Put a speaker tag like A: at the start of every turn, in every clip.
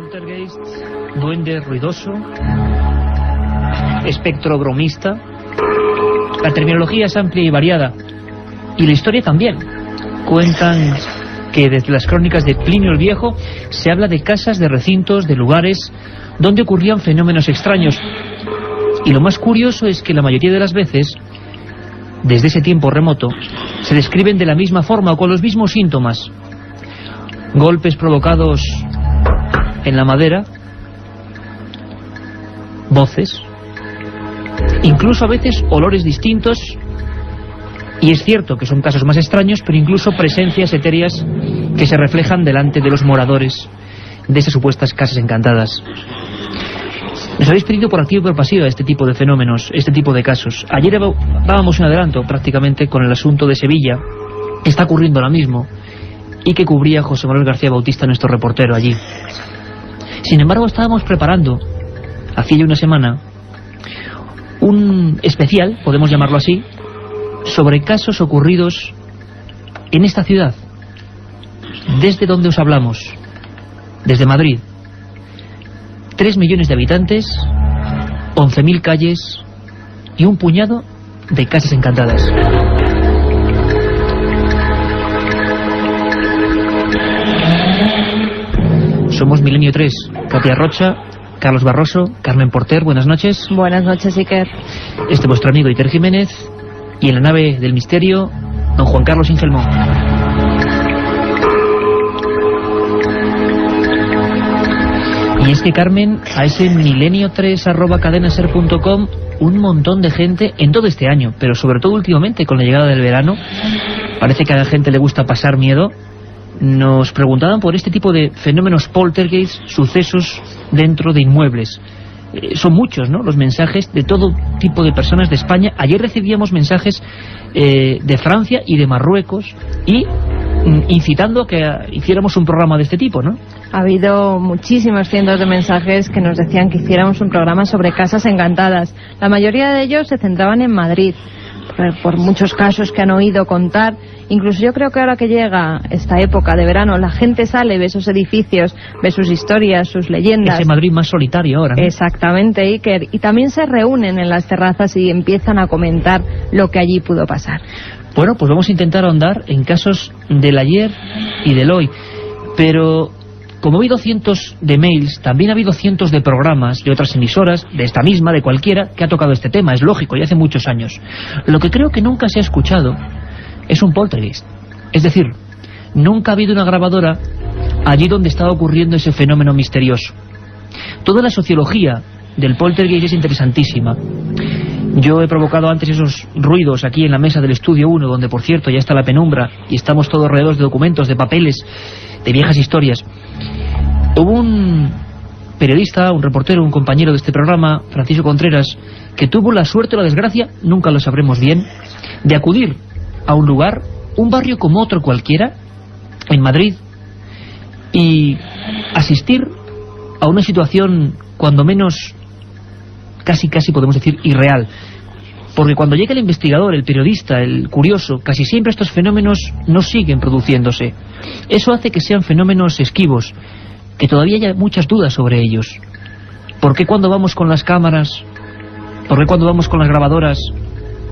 A: Poltergeist, duende ruidoso, espectro bromista. La terminología es amplia y variada, y la historia también. Cuentan que desde las crónicas de Plinio el Viejo se habla de casas, de recintos, de lugares donde ocurrían fenómenos extraños. Y lo más curioso es que la mayoría de las veces, desde ese tiempo remoto, se describen de la misma forma o con los mismos síntomas. Golpes provocados en la madera, voces, incluso a veces olores distintos, y es cierto que son casos más extraños, pero incluso presencias etéreas que se reflejan delante de los moradores de esas supuestas casas encantadas. Nos habéis pedido por activa y por pasiva este tipo de fenómenos, este tipo de casos. Ayer dábamos un adelanto prácticamente con el asunto de Sevilla, que está ocurriendo ahora mismo, y que cubría José Manuel García Bautista, nuestro reportero allí. Sin embargo, estábamos preparando, hacía ya una semana, un especial, podemos llamarlo así, sobre casos ocurridos en esta ciudad, desde donde os hablamos, desde Madrid. 3 millones de habitantes, 11.000 calles y un puñado de casas encantadas. Somos Milenio 3, Katia Rocha, Carlos Barroso, Carmen Porter, buenas noches.
B: Buenas noches, Iker.
A: Vuestro amigo Iker Jiménez, y en la nave del misterio, don Juan Carlos Ingelmo. Y es que, Carmen, a ese milenio3@cadenaser.com, un montón de gente en todo este año, pero sobre todo últimamente con la llegada del verano, parece que a la gente le gusta pasar miedo. Nos preguntaban por este tipo de fenómenos poltergeist, sucesos dentro de inmuebles. Son muchos, ¿no?, los mensajes de todo tipo de personas de España. Ayer recibíamos mensajes de Francia y de Marruecos, y incitando a que hiciéramos un programa de este tipo, ¿no?
B: Ha habido muchísimos cientos de mensajes que nos decían que hiciéramos un programa sobre casas encantadas. La mayoría de ellos se centraban en Madrid, por muchos casos que han oído contar. Incluso yo creo que ahora que llega esta época de verano, la gente sale, ve esos edificios, ve sus historias, sus leyendas.
A: Ese Madrid más solitario ahora, ¿no?
B: Exactamente, Iker. Y también se reúnen en las terrazas y empiezan a comentar lo que allí pudo pasar.
A: Bueno, pues vamos a intentar ahondar en casos del ayer y del hoy. Pero como ha habido cientos de mails, también ha habido cientos de programas y otras emisoras, de esta misma, de cualquiera, que ha tocado este tema. Es lógico, y hace muchos años. Lo que creo que nunca se ha escuchado es un poltergeist. Es decir, nunca ha habido una grabadora allí donde estaba ocurriendo ese fenómeno misterioso. Toda la sociología del poltergeist es interesantísima. Yo he provocado antes esos ruidos aquí en la mesa del estudio 1, donde por cierto ya está la penumbra y estamos todos alrededor de documentos, de papeles, de viejas historias. Hubo un periodista, un reportero, un compañero de este programa, Francisco Contreras, que tuvo la suerte o la desgracia, nunca lo sabremos bien, de acudir a un lugar, un barrio como otro cualquiera, en Madrid, y asistir a una situación cuando menos casi podemos decir irreal. Porque cuando llega el investigador, el periodista, el curioso, casi siempre estos fenómenos no siguen produciéndose. Eso hace que sean fenómenos esquivos, que todavía hay muchas dudas sobre ellos. ¿Por qué cuando vamos con las cámaras, por qué cuando vamos con las grabadoras,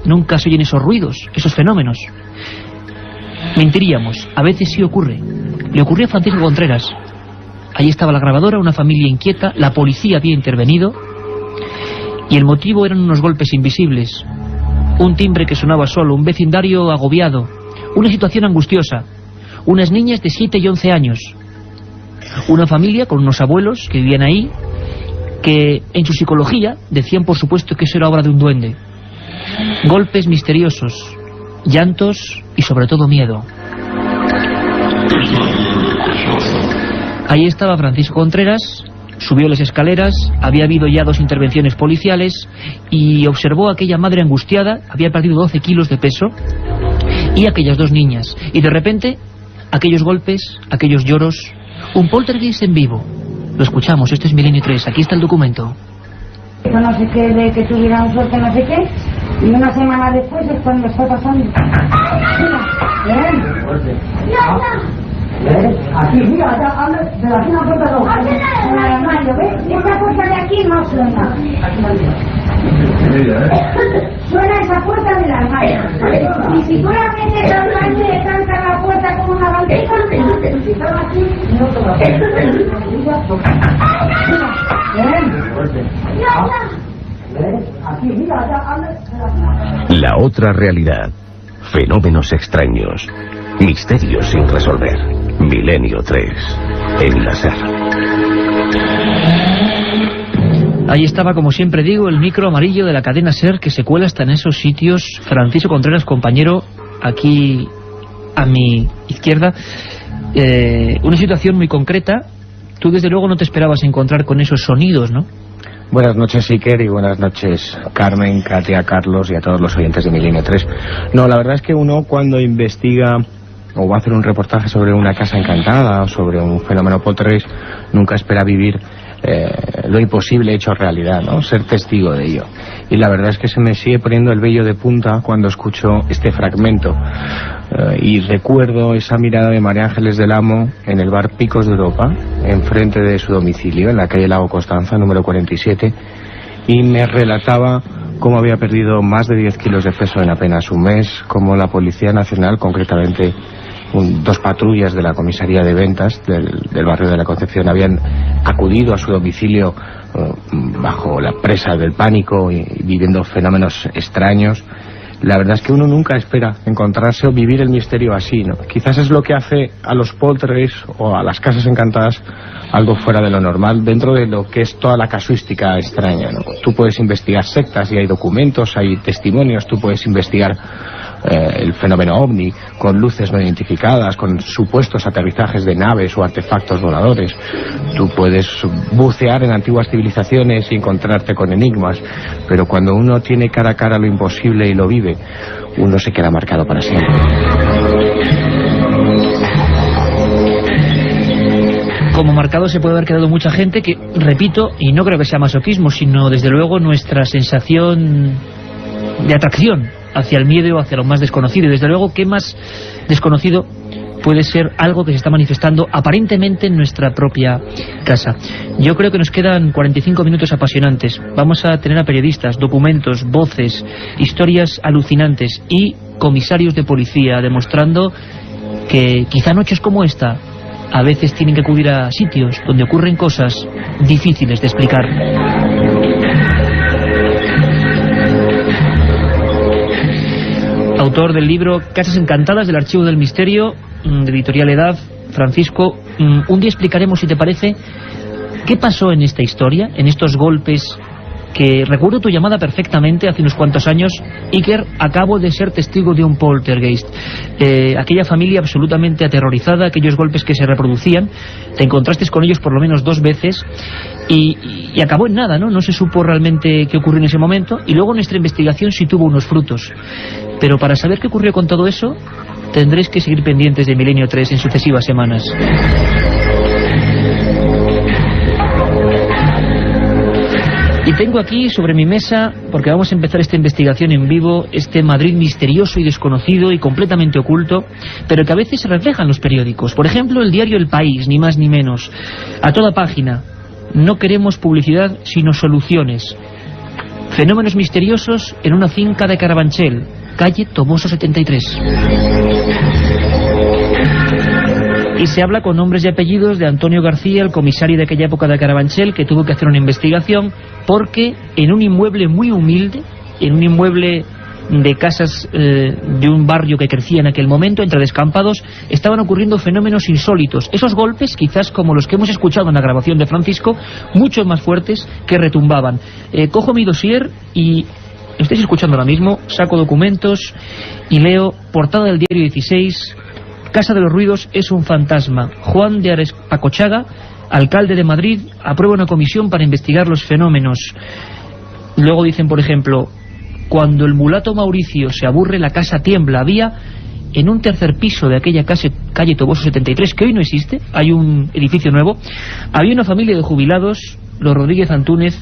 A: nunca se oyen esos ruidos, esos fenómenos? Mentiríamos, a veces sí ocurre. Le ocurrió a Francisco Contreras. Allí estaba la grabadora, una familia inquieta, la policía había intervenido, y el motivo eran unos golpes invisibles, un timbre que sonaba solo, un vecindario agobiado, una situación angustiosa, unas niñas de 7 y 11 años, una familia con unos abuelos que vivían ahí, que en su psicología decían por supuesto que eso era obra de un duende. Golpes misteriosos, llantos y sobre todo miedo. Ahí estaba Francisco Contreras. Subió las escaleras, había habido ya 2 intervenciones policiales, y observó a aquella madre angustiada, había perdido 12 kilos de peso, y aquellas 2 niñas. Y de repente, aquellos golpes, aquellos lloros, un poltergeist en vivo. Lo escuchamos, este es Milenio 3, aquí está el documento.
C: No sé qué, de que tuvieran suerte, no sé qué, y una semana después es cuando está pasando. Mira, ¿ven? Aquí, mira, allá, de la esquina puerta 2. armario, ¿ves? Esta puerta de aquí no suena. Suena esa puerta del armario. Y si tú la metes al baño y le cantas la puerta como una bandeja, si estaba aquí, no te lo
D: La otra realidad. Fenómenos extraños. Misterios sin resolver. Milenio 3. En la SER.
A: Ahí estaba, como siempre digo, el micro amarillo de la cadena SER que se cuela hasta en esos sitios. Francisco Contreras, compañero, aquí a mi izquierda. Una situación muy concreta. Tú desde luego no te esperabas encontrar con esos sonidos, ¿no?
E: Buenas noches, Iker, y buenas noches, Carmen, Katia, Carlos y a todos los oyentes de Milenio 3. No, la verdad es que uno cuando investiga o va a hacer un reportaje sobre una casa encantada o sobre un fenómeno poltergeist, nunca espera vivir lo imposible hecho realidad, ¿no? Ser testigo de ello. Y la verdad es que se me sigue poniendo el vello de punta cuando escucho este fragmento. Y recuerdo esa mirada de María Ángeles del Amo en el bar Picos de Europa, enfrente de su domicilio, en la calle Lago Constanza, número 47, y me relataba cómo había perdido más de 10 kilos de peso en apenas un mes, cómo la Policía Nacional, concretamente dos patrullas de la comisaría de ventas del barrio de la Concepción, habían acudido a su domicilio bajo la presa del pánico y viviendo fenómenos extraños. La verdad es que uno nunca espera encontrarse o vivir el misterio así, ¿no? Quizás es lo que hace a los poltergeists o a las casas encantadas algo fuera de lo normal, dentro de lo que es toda la casuística extraña, ¿no? Tú puedes investigar sectas y hay documentos, hay testimonios, tú puedes investigar el fenómeno ovni, con luces no identificadas, con supuestos aterrizajes de naves o artefactos voladores. Tú puedes bucear en antiguas civilizaciones y encontrarte con enigmas, pero cuando uno tiene cara a cara lo imposible y lo vive, uno se queda marcado para siempre.
A: Como marcado se puede haber quedado mucha gente que, repito, y no creo que sea masoquismo, sino desde luego nuestra sensación de atracción hacia el miedo o hacia lo más desconocido. Y desde luego, ¿qué más desconocido puede ser algo que se está manifestando aparentemente en nuestra propia casa? Yo creo que nos quedan 45 minutos apasionantes. Vamos a tener a periodistas, documentos, voces, historias alucinantes y comisarios de policía demostrando que quizá noches como esta a veces tienen que acudir a sitios donde ocurren cosas difíciles de explicar. Autor del libro Casas Encantadas, del Archivo del Misterio, de Editorial Edad, Francisco, un día explicaremos, si te parece, qué pasó en esta historia, en estos golpes, que recuerdo tu llamada perfectamente hace unos cuantos años. Iker, acabo de ser testigo de un poltergeist. Aquella familia absolutamente aterrorizada, aquellos golpes que se reproducían, te encontraste con ellos por lo menos 2 veces y acabó en nada, ¿no? No se supo realmente qué ocurrió en ese momento, y luego nuestra investigación sí tuvo unos frutos. Pero para saber qué ocurrió con todo eso, tendréis que seguir pendientes de Milenio 3 en sucesivas semanas. Y tengo aquí sobre mi mesa, porque vamos a empezar esta investigación en vivo, este Madrid misterioso y desconocido y completamente oculto, pero que a veces se refleja en los periódicos. Por ejemplo, el diario El País, ni más ni menos. A toda página. No queremos publicidad, sino soluciones. Fenómenos misteriosos en una finca de Carabanchel, calle Toboso 73. Y se habla con nombres y apellidos de Antonio García, el comisario de aquella época de Carabanchel, que tuvo que hacer una investigación porque en un inmueble muy humilde, en un inmueble de casas de un barrio que crecía en aquel momento, entre descampados, estaban ocurriendo fenómenos insólitos. Esos golpes, quizás como los que hemos escuchado en la grabación de Francisco, mucho más fuertes, que retumbaban. Cojo mi dossier y... estáis escuchando ahora mismo, saco documentos y leo portada del diario 16, Casa de los Ruidos es un fantasma. Juan de Arespacochaga, alcalde de Madrid, aprueba una comisión para investigar los fenómenos. Luego dicen, por ejemplo, cuando el mulato Mauricio se aburre, la casa tiembla. Había en un tercer piso de aquella calle Toboso 73, que hoy no existe, hay un edificio nuevo, había una familia de jubilados, los Rodríguez Antúnez,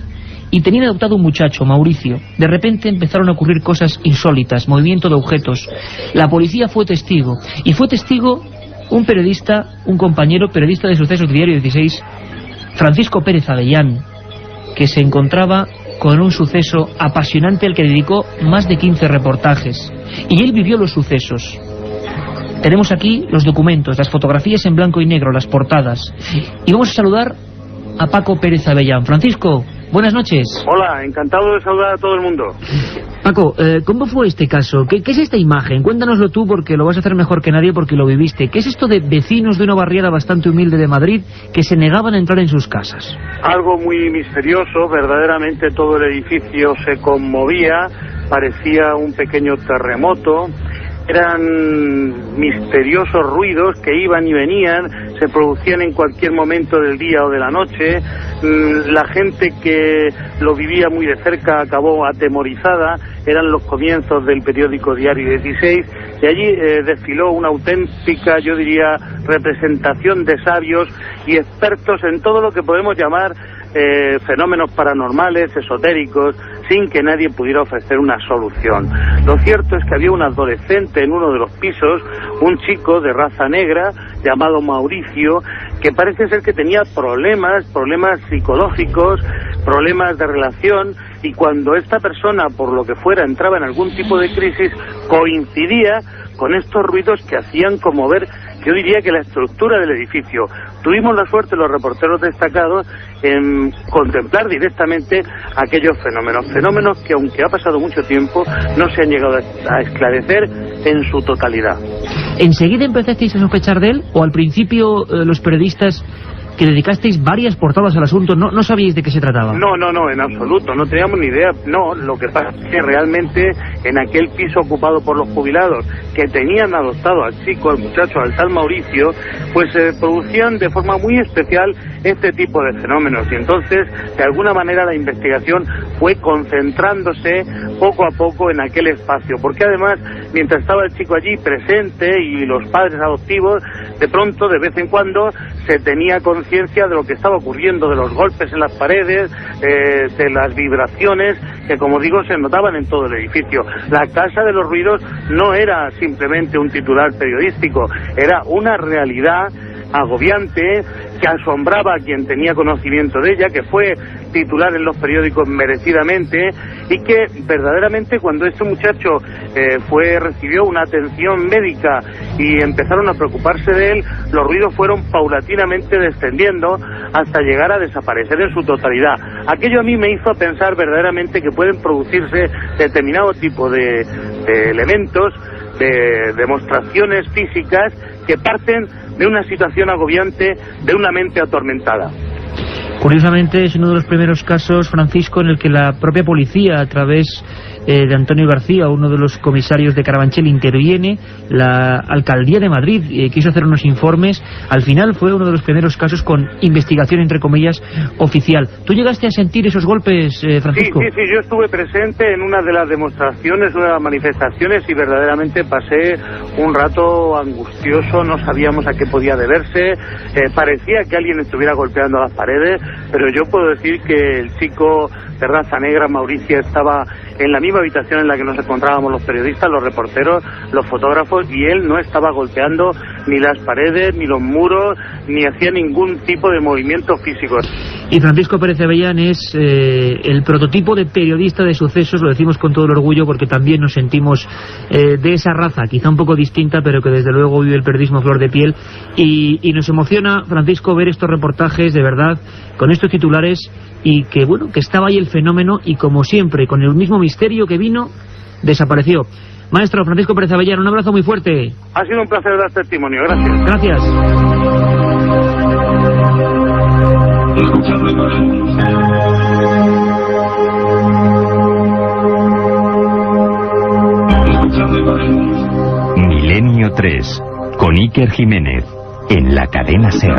A: y tenían adoptado un muchacho, Mauricio. De repente empezaron a ocurrir cosas insólitas, movimiento de objetos. La policía fue testigo, y fue testigo un periodista, un compañero periodista de sucesos de Diario 16, Francisco Pérez Avellán, que se encontraba con un suceso apasionante al que dedicó más de 15 reportajes. Y él vivió los sucesos. Tenemos aquí los documentos, las fotografías en blanco y negro, las portadas. Y vamos a saludar a Paco Pérez Avellán. Francisco, buenas noches.
F: Hola, encantado de saludar a todo el mundo.
A: Paco, ¿cómo fue este caso? ¿Qué es esta imagen? Cuéntanoslo tú, porque lo vas a hacer mejor que nadie, porque lo viviste. ¿Qué es esto de vecinos de una barriada bastante humilde de Madrid que se negaban a entrar en sus casas?
F: Algo muy misterioso, verdaderamente todo el edificio se conmovía, parecía un pequeño terremoto. Eran misteriosos ruidos que iban y venían, se producían en cualquier momento del día o de la noche. La gente que lo vivía muy de cerca acabó atemorizada. Eran los comienzos del periódico Diario 16 y allí desfiló una auténtica, yo diría, representación de sabios y expertos en todo lo que podemos llamar fenómenos paranormales, esotéricos, sin que nadie pudiera ofrecer una solución. Lo cierto es que había un adolescente en uno de los pisos, un chico de raza negra llamado Mauricio, que parece ser que tenía problemas psicológicos, problemas de relación, y cuando esta persona, por lo que fuera, entraba en algún tipo de crisis, coincidía con estos ruidos que hacían conmover, yo diría, que la estructura del edificio. Tuvimos la suerte, los reporteros destacados, en contemplar directamente aquellos fenómenos que, aunque ha pasado mucho tiempo, no se han llegado a esclarecer en su totalidad.
A: ¿Enseguida empezasteis a sospechar de él, o al principio los periodistas que dedicasteis varias portadas al asunto no sabíais de qué se trataba?
F: No, en absoluto, no teníamos ni idea. No, lo que pasa es que realmente en aquel piso ocupado por los jubilados, que tenían adoptado al chico, al muchacho, al tal Mauricio, pues se producían de forma muy especial este tipo de fenómenos, y entonces de alguna manera la investigación fue concentrándose poco a poco en aquel espacio, porque además, mientras estaba el chico allí presente y los padres adoptivos, de pronto, de vez en cuando, se tenía conciencia de lo que estaba ocurriendo, de los golpes en las paredes, de las vibraciones que, como digo, se notaban en todo el edificio. La Casa de los Ruidos no era simplemente un titular periodístico, era una realidad agobiante que asombraba a quien tenía conocimiento de ella, que fue titular en los periódicos merecidamente, y que verdaderamente cuando este muchacho recibió una atención médica y empezaron a preocuparse de él, los ruidos fueron paulatinamente descendiendo hasta llegar a desaparecer en su totalidad. Aquello a mí me hizo pensar verdaderamente que pueden producirse determinado tipo de elementos, de demostraciones físicas que parten de una situación agobiante, de una mente atormentada.
A: Curiosamente es uno de los primeros casos, Francisco, en el que la propia policía, a través de Antonio García, uno de los comisarios de Carabanchel, interviene. La Alcaldía de Madrid quiso hacer unos informes. Al final fue uno de los primeros casos con investigación, entre comillas, oficial. ¿Tú llegaste a sentir esos golpes, Francisco?
F: Sí, yo estuve presente en una de las demostraciones, una de las manifestaciones, y verdaderamente pasé un rato angustioso. No sabíamos a qué podía deberse. Parecía que alguien estuviera golpeando las paredes, pero yo puedo decir que el chico de raza negra, Mauricio, estaba en la misma habitación en la que nos encontrábamos los periodistas, los reporteros, los fotógrafos, y él no estaba golpeando ni las paredes, ni los muros, ni hacía ningún tipo de movimiento físico.
A: Y Francisco Pérez Avellán es el prototipo de periodista de sucesos, lo decimos con todo el orgullo porque también nos sentimos de esa raza, quizá un poco distinta, pero que desde luego vive el periodismo a flor de piel, y nos emociona, Francisco, ver estos reportajes, de verdad, con estos titulares, y que bueno, que estaba ahí el fenómeno, y como siempre, con el mismo misterio que vino, desapareció. Maestro Francisco Pérez Avellán, un abrazo muy fuerte.
F: Ha sido un placer dar testimonio, gracias.
A: Gracias.
G: Milenio 3, con Iker Jiménez, en la cadena SER.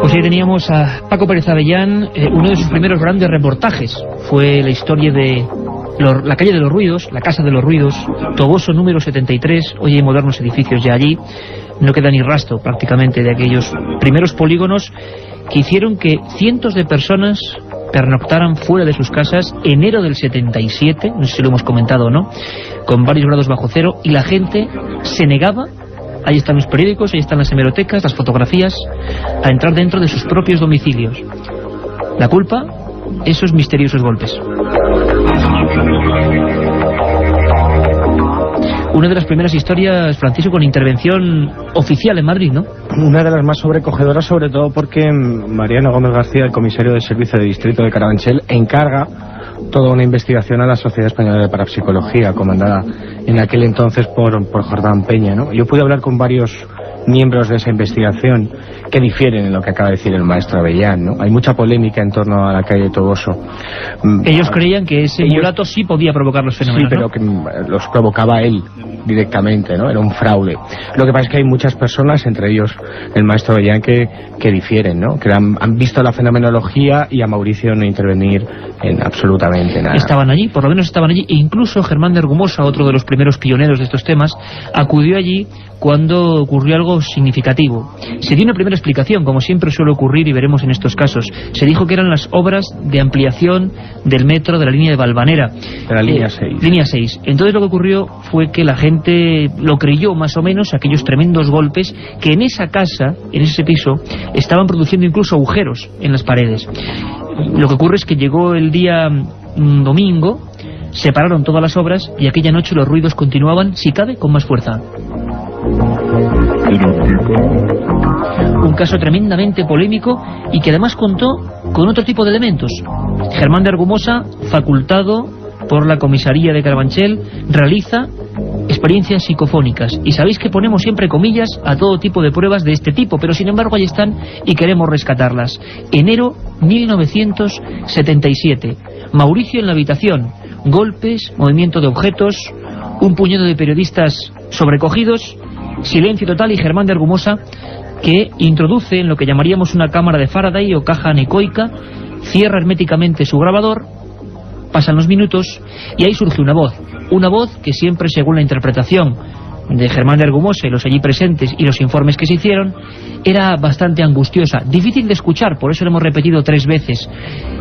A: Pues ahí teníamos a Paco Pérez Avellán, uno de sus primeros grandes reportajes. Fue la historia de la calle de los Ruidos, la Casa de los Ruidos, Toboso número 73, hoy hay modernos edificios ya allí. No queda ni rastro prácticamente de aquellos primeros polígonos que hicieron que cientos de personas pernoctaran fuera de sus casas, enero del 77, no sé si lo hemos comentado o no, con varios grados bajo cero, y la gente se negaba Ahí están los periódicos, ahí están las hemerotecas, las fotografías, a entrar dentro de sus propios domicilios. La culpa, esos misteriosos golpes. Una de las primeras historias, Francisco, con intervención oficial en Madrid, ¿no?
E: Una de las más sobrecogedoras, sobre todo porque Mariano Gómez García, el comisario del Servicio de Distrito de Carabanchel, encarga toda una investigación a la Sociedad Española de Parapsicología, comandada en aquel entonces por Jordán Peña, ¿no? Yo pude hablar con varios miembros de esa investigación que difieren en lo que acaba de decir el maestro Avellán, ¿no? Hay mucha polémica en torno a la calle Toboso.
A: Ellos creían que ese mulato sí podía provocar los fenómenos,
E: sí, pero
A: ¿no?
E: que los provocaba él directamente, ¿no? Era un fraude. Lo que pasa es que hay muchas personas, entre ellos el maestro Avellán, que difieren, ¿no? Que han visto la fenomenología y a Mauricio no intervenir en absolutamente nada.
A: Estaban allí, por lo menos estaban allí, e incluso Germán de Argumosa, otro de los primeros pioneros de estos temas, acudió allí cuando ocurrió algo significativo. Se dio una primera explicación, como siempre suele ocurrir y veremos en estos casos. Se dijo que eran las obras de ampliación del metro de la línea de Valvanera.
E: De la línea 6.
A: Línea 6. Entonces lo que ocurrió fue que la gente lo creyó más o menos, aquellos tremendos golpes que en esa casa, en ese piso, estaban produciendo incluso agujeros en las paredes. Lo que ocurre es que llegó el día domingo, se pararon todas las obras y aquella noche los ruidos continuaban, si cabe, con más fuerza. Un caso tremendamente polémico y que además contó con otro tipo de elementos. Germán de Argumosa, facultado por la comisaría de Carabanchel, realiza experiencias psicofónicas. Y sabéis que ponemos siempre comillas a todo tipo de pruebas de este tipo, pero sin embargo ahí están y queremos rescatarlas. Enero 1977. Mauricio en la habitación. Golpes, movimiento de objetos, un puñado de periodistas sobrecogidos, silencio total, y Germán de Argumosa, que introduce en lo que llamaríamos una cámara de Faraday o caja anecoica, cierra herméticamente su grabador, pasan los minutos y ahí surge una voz que siempre, según la interpretación de Germán de Argumosa y los allí presentes y los informes que se hicieron, era bastante angustiosa, difícil de escuchar, por eso lo hemos repetido 3 veces.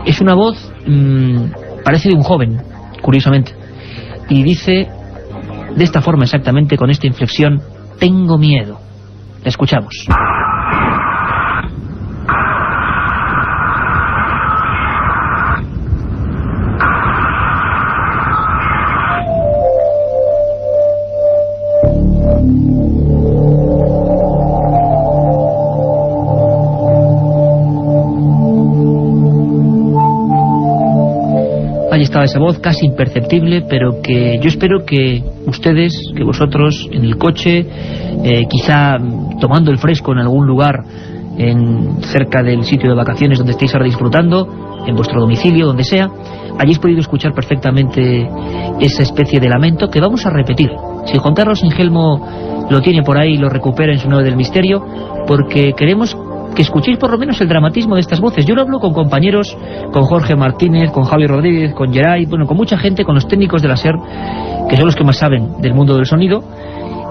A: Es una voz, parece de un joven, curiosamente, y dice de esta forma exactamente, con esta inflexión: tengo miedo. La escuchamos. Ahí estaba esa voz, casi imperceptible, pero que yo espero que ustedes, que vosotros, en el coche, quizá tomando el fresco en algún lugar cerca del sitio de vacaciones donde estéis ahora disfrutando, en vuestro domicilio, donde sea, hayáis podido escuchar perfectamente esa especie de lamento que vamos a repetir. Si Juan Carlos Ingelmo lo tiene por ahí y lo recupera en su 9 del misterio, porque queremos que escuchéis por lo menos el dramatismo de estas voces. Yo lo hablo con compañeros, con Jorge Martínez, con Javi Rodríguez, con Geray, bueno, con mucha gente, con los técnicos de la SER, que son los que más saben del mundo del sonido,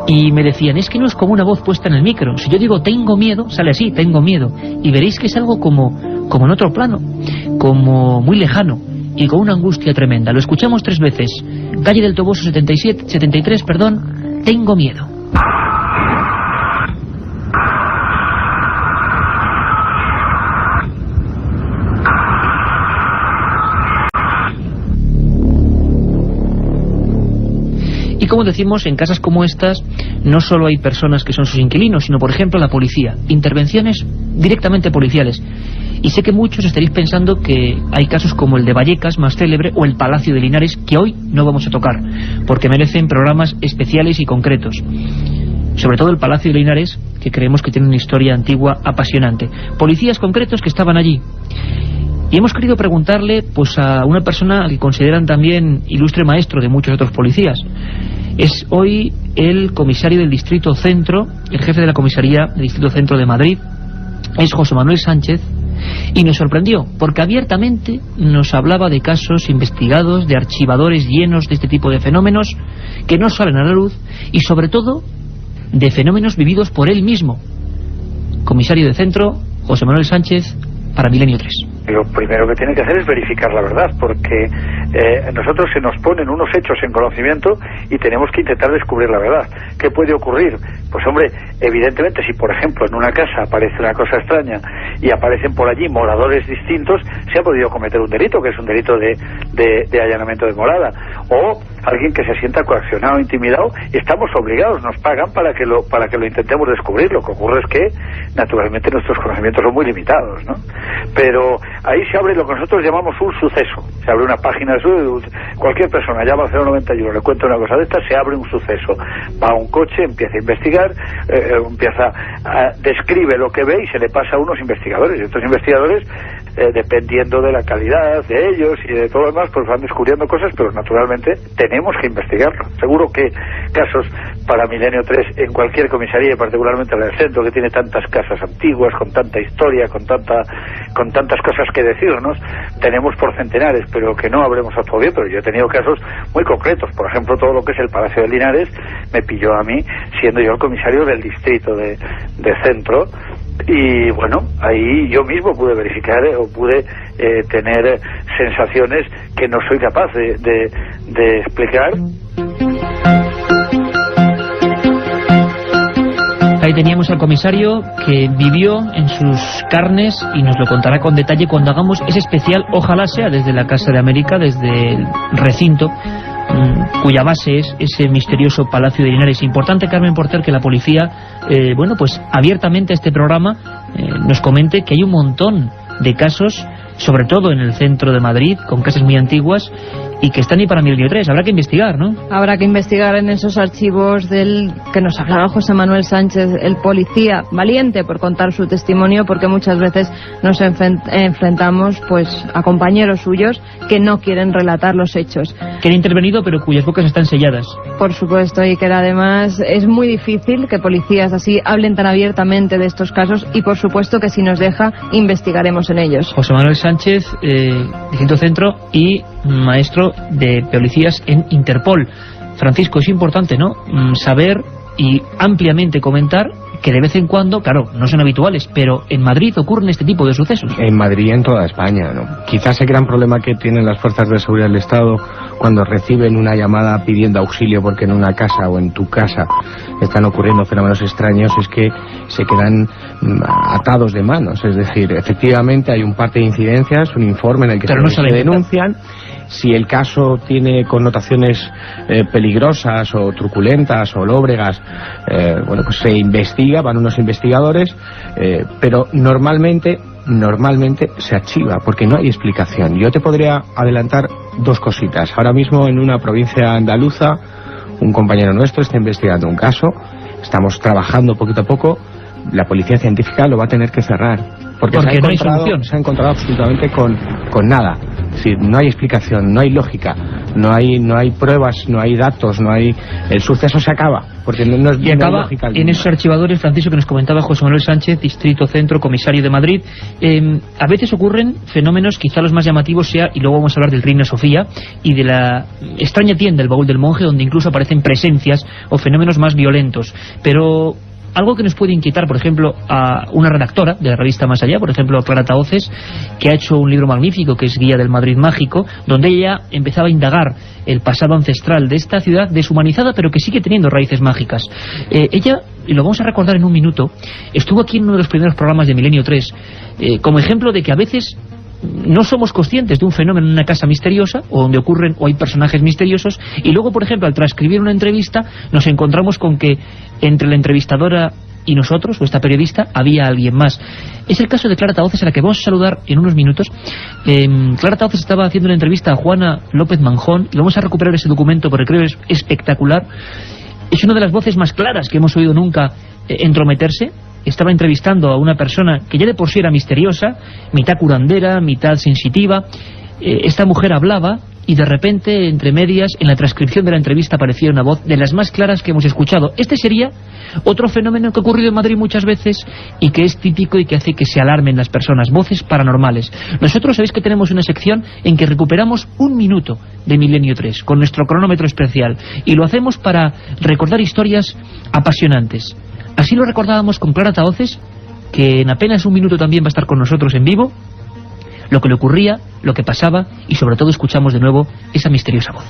A: y me decían, es que no es como una voz puesta en el micro. Si yo digo tengo miedo, sale así, tengo miedo, y veréis que es algo como en otro plano, como muy lejano, y con una angustia tremenda. Lo escuchamos 3 veces. Calle del Toboso 73, tengo miedo. Y como decimos, en casas como estas no solo hay personas que son sus inquilinos, sino por ejemplo la policía, intervenciones directamente policiales. Y sé que muchos estaréis pensando que hay casos como el de Vallecas, más célebre, o el Palacio de Linares, que hoy no vamos a tocar, porque merecen programas especiales y concretos. Sobre todo el Palacio de Linares, que creemos que tiene una historia antigua apasionante. Policías concretos que estaban allí. Y hemos querido preguntarle pues a una persona que consideran también ilustre maestro de muchos otros policías. Es hoy el comisario del Distrito Centro, el jefe de la comisaría del Distrito Centro de Madrid, es José Manuel Sánchez, y nos sorprendió, porque abiertamente nos hablaba de casos investigados, de archivadores llenos de este tipo de fenómenos que no salen a la luz, y sobre todo de fenómenos vividos por él mismo. Comisario de Centro, José Manuel Sánchez, para Milenio 3.
H: lo primero que tiene que hacer es verificar la verdad, porque nosotros se nos ponen unos hechos en conocimiento y tenemos que intentar descubrir la verdad. ¿Qué puede ocurrir? Pues hombre, evidentemente si por ejemplo en una casa aparece una cosa extraña y aparecen por allí moradores distintos, se ha podido cometer un delito, que es un delito de allanamiento de morada, o alguien que se sienta coaccionado, intimidado, y estamos obligados, nos pagan para que lo intentemos descubrir. Lo que ocurre es que naturalmente nuestros conocimientos son muy limitados, ¿no? Pero ahí se abre lo que nosotros llamamos un suceso. Se abre una página, cualquier persona llama al 091, le cuenta una cosa de esta, se abre un suceso. Va a un coche, empieza a investigar, describe lo que ve y se le pasa a unos investigadores. Y estos investigadores, dependiendo de la calidad de ellos y de todo lo demás, pues van descubriendo cosas, pero naturalmente tenemos que investigarlo. Seguro que casos para Milenio 3 en cualquier comisaría, y particularmente en el centro, que tiene tantas casas antiguas, con tanta historia, con tantas cosas que decirnos, tenemos por centenares, pero que no habremos actuado bien. Pero yo he tenido casos muy concretos. Por ejemplo, todo lo que es el Palacio de Linares me pilló a mí, siendo yo el comisario del distrito de centro, y bueno, ahí yo mismo pude verificar o pude tener sensaciones que no soy capaz de explicar.
A: Ahí teníamos al comisario que vivió en sus carnes y nos lo contará con detalle cuando hagamos ese especial, ojalá sea desde la Casa de América, desde el recinto cuya base es ese misterioso Palacio de Linares. Importante, Carmen Porter, que la policía, pues abiertamente este programa nos comente que hay un montón de casos, sobre todo en el centro de Madrid, con casas muy antiguas y que están ahí para Milenio 3. Habrá que investigar, ¿no? Habrá que investigar en esos archivos del que nos hablaba José Manuel Sánchez, el policía valiente por contar su testimonio, porque muchas veces nos enfrentamos pues a compañeros suyos que no quieren relatar los hechos. Que han intervenido pero cuyas bocas están selladas. Por supuesto, y que además es muy difícil que policías así hablen tan abiertamente de estos casos, y por supuesto que si nos deja, investigaremos en ellos. José Manuel Sánchez, Distrito Centro y maestro de policías en Interpol. Francisco, es importante, ¿no?, saber y ampliamente comentar que de vez en cuando, claro, no son habituales, pero en Madrid ocurren este tipo de sucesos. En Madrid y en toda España, ¿no? Quizás el gran problema que tienen las fuerzas de seguridad del Estado cuando reciben una llamada pidiendo auxilio porque en una casa o en tu casa están ocurriendo fenómenos extraños es que se quedan atados de manos. Es decir, efectivamente hay un parte de incidencias, un informe en el que se denuncian. Si el caso tiene connotaciones peligrosas o truculentas o lóbregas, pues se investiga, van unos investigadores, pero normalmente se archiva porque no hay explicación. Yo te podría adelantar dos cositas. Ahora mismo en una provincia andaluza un compañero nuestro está investigando un caso, estamos trabajando poquito a poco, la policía científica lo va a tener que cerrar porque no hay solución. Se ha encontrado absolutamente con nada. Es decir, no hay explicación, no hay lógica, no hay pruebas, no hay datos, no hay... El suceso se acaba, porque no es... Y acaba en esos archivadores, Francisco, que nos comentaba José Manuel Sánchez, Distrito Centro, comisario de Madrid. A veces ocurren fenómenos, quizá los más llamativos sea, y luego vamos a hablar del Reina Sofía, y de la extraña tienda, el Baúl del Monje, donde incluso aparecen presencias o fenómenos más violentos. Pero... algo que nos puede inquietar, por ejemplo, a una redactora de la revista Más Allá, por ejemplo, Clara Tahoces, que ha hecho un libro magnífico que es Guía del Madrid Mágico, donde ella empezaba a indagar el pasado ancestral de esta ciudad deshumanizada, pero que sigue teniendo raíces mágicas. Ella, y lo vamos a recordar en un minuto, estuvo aquí en uno de los primeros programas de Milenio 3, como ejemplo de que a veces no somos conscientes de un fenómeno en una casa misteriosa o donde ocurren o hay personajes misteriosos, y luego, por ejemplo, al transcribir una entrevista nos encontramos con que entre la entrevistadora y nosotros, o esta periodista, había alguien más. Es el caso de Clara Tahoces, a la que vamos a saludar en unos minutos. Clara Tahoces estaba haciendo una entrevista a Juana López Manjón, y vamos a recuperar ese documento porque creo que es espectacular. Es una de las voces más claras que hemos oído nunca entrometerse. Estaba entrevistando a una persona que ya de por sí era misteriosa, mitad curandera, mitad sensitiva. Esta mujer hablaba y de repente, entre medias, en la transcripción de la entrevista aparecía una voz de las más claras que hemos escuchado. Este sería otro fenómeno que ha ocurrido en Madrid muchas veces y que es típico y que hace que se alarmen las personas, voces paranormales. Nosotros sabéis que tenemos una sección en que recuperamos un minuto de Milenio 3 con nuestro cronómetro especial, y lo hacemos para recordar historias apasionantes. Así lo recordábamos con Clara Tahoces, que en apenas un minuto también va a estar con nosotros en vivo, lo que le ocurría, lo que pasaba, y sobre todo escuchamos de nuevo esa misteriosa voz.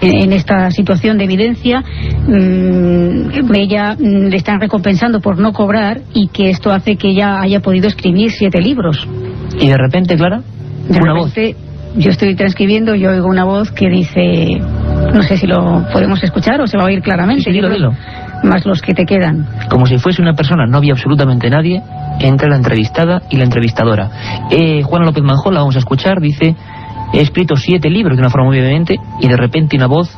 I: En esta situación de evidencia, ella le están recompensando por no cobrar, y que esto hace que ella haya podido escribir 7 libros.
A: Y de repente, Clara, una voz.
I: Yo estoy transcribiendo, yo oigo una voz que dice, no sé si lo podemos escuchar o se va a oír claramente.
A: Sí, dilo.
I: Más los que te quedan.
A: Como si fuese una persona, no había absolutamente nadie, entre la entrevistada y la entrevistadora. Juana López Manjón, la vamos a escuchar, dice: he escrito 7 libros de una forma muy evidente, y de repente una voz,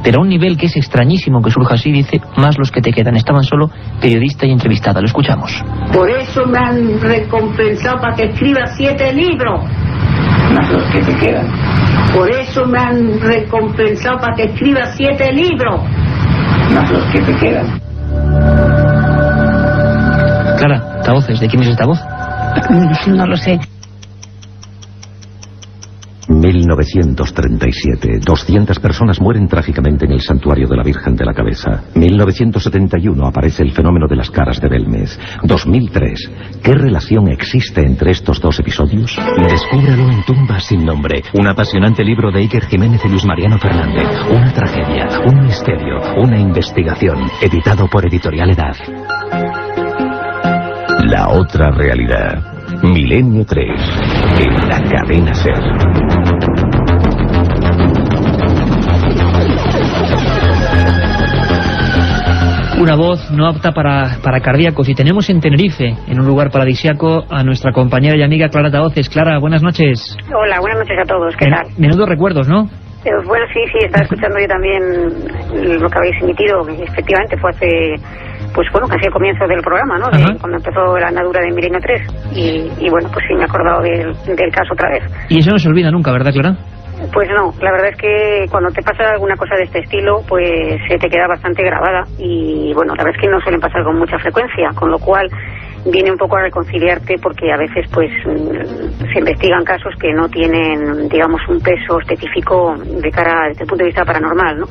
A: pero a un nivel que es extrañísimo que surja así, dice: más los que te quedan. Estaban solo periodista y entrevistada. Lo escuchamos.
C: Por eso me han recompensado para que escriba 7 libros. Más los que te quedan. Por eso me han recompensado para que escriba 7 libros. Más los que te quedan.
A: Clara, esta voz, ¿de quién es esta voz?
I: No lo sé.
D: 1937. 200 personas mueren trágicamente en el santuario de la Virgen de la Cabeza. 1971 aparece el fenómeno de las caras de Belmez. 2003. ¿Qué relación existe entre estos dos episodios?
J: Descúbrelo en Tumbas sin nombre. Un apasionante libro de Iker Jiménez y Luis Mariano Fernández. Una tragedia, un misterio, una investigación. Editado por Editorial Edad.
D: La otra realidad. Milenio 3. En la cadena SER.
A: Una voz no apta para cardíacos. Y tenemos en Tenerife, en un lugar paradisíaco, a nuestra compañera y amiga Clara Tahoces. Clara, buenas noches.
K: Hola, buenas noches a todos. ¿Qué tal?
A: Menudos recuerdos, ¿no?
K: Bueno, sí, estaba escuchando yo también lo que habéis emitido. Efectivamente, fue hace, pues bueno, casi el comienzo del programa, ¿no? Cuando empezó la andadura de Milenio 3. Y bueno, pues sí, me he acordado del caso otra vez.
A: Y eso no se olvida nunca, ¿verdad, Clara?
K: Pues no, la verdad es que cuando te pasa alguna cosa de este estilo, pues se te queda bastante grabada. Y bueno, la verdad es que no suelen pasar con mucha frecuencia, con lo cual viene un poco a reconciliarte, porque a veces pues se investigan casos que no tienen, digamos, un peso específico de cara desde el punto de vista paranormal, ¿no?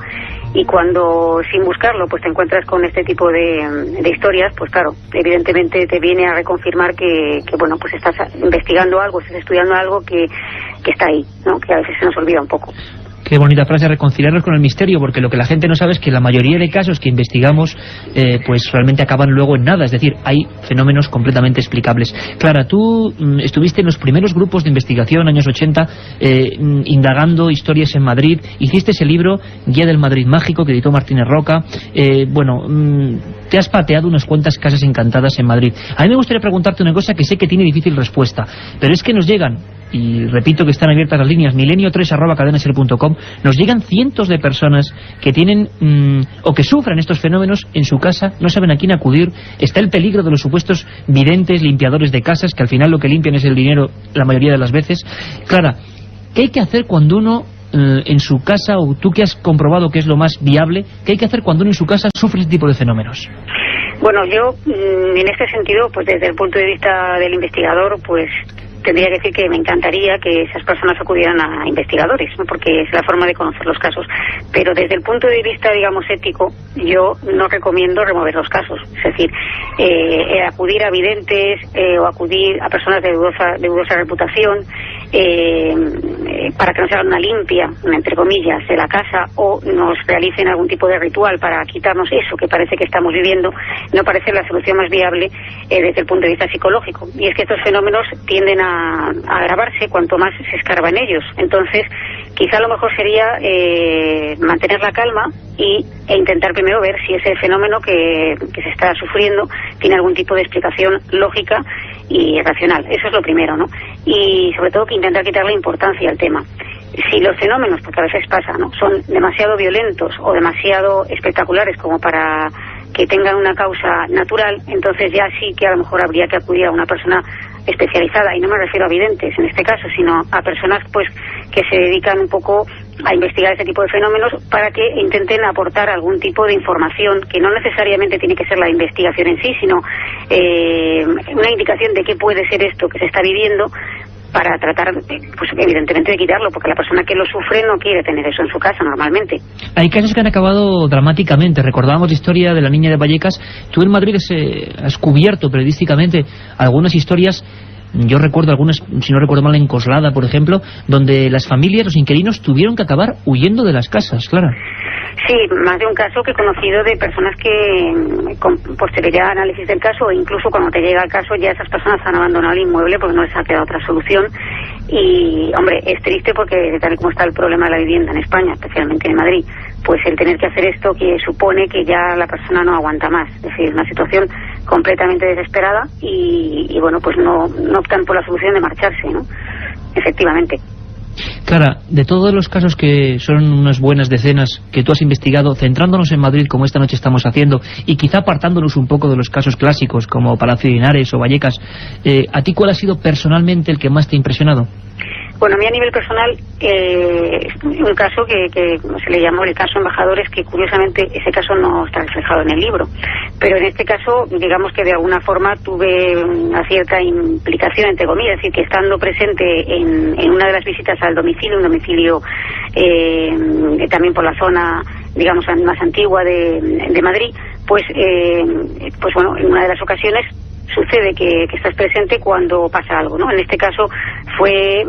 K: Y cuando, sin buscarlo, pues te encuentras con este tipo de historias, pues claro, evidentemente te viene a reconfirmar que bueno, pues estás investigando algo, estás estudiando algo que está ahí, ¿no? Que a veces se nos olvida un poco.
A: Qué bonita frase, reconciliarnos con el misterio, porque lo que la gente no sabe es que la mayoría de casos que investigamos pues realmente acaban luego en nada, es decir, hay fenómenos completamente explicables. Clara, tú estuviste en los primeros grupos de investigación, años 80, indagando historias en Madrid, hiciste ese libro, Guía del Madrid Mágico, que editó Martínez Roca, te has pateado unas cuantas casas encantadas en Madrid. A mí me gustaría preguntarte una cosa que sé que tiene difícil respuesta, pero es que nos llegan, y repito que están abiertas las líneas, milenio3@cadenaser.com, nos llegan cientos de personas que tienen o que sufren estos fenómenos en su casa, no saben a quién acudir, está el peligro de los supuestos videntes, limpiadores de casas, que al final lo que limpian es el dinero la mayoría de las veces. Clara, ¿qué hay que hacer cuando uno en su casa, o tú que has comprobado que es lo más viable, qué hay que hacer cuando uno en su casa sufre este tipo de fenómenos?
K: Bueno, yo en este sentido, pues desde el punto de vista del investigador, pues tendría que decir que me encantaría que esas personas acudieran a investigadores, ¿no? Porque es la forma de conocer los casos. Pero desde el punto de vista, digamos, ético, yo no recomiendo remover los casos. Es decir, acudir a videntes o acudir a personas de dudosa reputación para que nos hagan una limpia, entre comillas, de la casa, o nos realicen algún tipo de ritual para quitarnos eso que parece que estamos viviendo, no parece la solución más viable desde el punto de vista psicológico. Y es que estos fenómenos tienden a agravarse cuanto más se escarba en ellos. Entonces, quizá lo mejor sería mantener la calma e intentar primero ver si ese fenómeno que se está sufriendo tiene algún tipo de explicación lógica y racional. Eso es lo primero, ¿no? Y sobre todo que intentar quitarle importancia al tema. Si los fenómenos, porque a veces pasa, ¿no?, son demasiado violentos o demasiado espectaculares como para que tengan una causa natural, entonces ya sí que a lo mejor habría que acudir a una persona especializada, y no me refiero a videntes en este caso, sino a personas pues que se dedican un poco a investigar este tipo de fenómenos para que intenten aportar algún tipo de información que no necesariamente tiene que ser la investigación en sí, sino una indicación de qué puede ser esto que se está viviendo, para tratar, pues evidentemente, de quitarlo, porque la persona que lo sufre no quiere tener eso en su casa normalmente.
A: Hay casos que han acabado dramáticamente. Recordábamos la historia de la niña de Vallecas. Tú en Madrid has cubierto periodísticamente algunas historias. Yo recuerdo algunas, si no recuerdo mal, en Coslada, por ejemplo, donde las familias, los inquilinos, tuvieron que acabar huyendo de las casas, Clara.
K: Sí, más de un caso que he conocido de personas que, con posterioridad análisis del caso, o incluso cuando te llega el caso, ya esas personas han abandonado el inmueble porque no les ha quedado otra solución. Y, hombre, es triste porque tal y como está el problema de la vivienda en España, especialmente en Madrid, pues el tener que hacer esto que supone que ya la persona no aguanta más. Es decir, una situación completamente desesperada y bueno, pues no optan por la solución de marcharse, ¿no? Efectivamente.
A: Clara, de todos los casos, que son unas buenas decenas que tú has investigado, centrándonos en Madrid como esta noche estamos haciendo, y quizá apartándonos un poco de los casos clásicos como Palacio de Linares o Vallecas, ¿a ti cuál ha sido personalmente el que más te ha impresionado?
K: Bueno, a mí a nivel personal, un caso que se le llamó el caso Embajadores, que curiosamente ese caso no está reflejado en el libro. Pero en este caso, digamos que de alguna forma tuve una cierta implicación, entre comillas, es decir, que estando presente en una de las visitas al domicilio, un domicilio también por la zona, digamos, más antigua de Madrid, pues bueno, en una de las ocasiones sucede que estás presente cuando pasa algo, ¿no? En este caso fue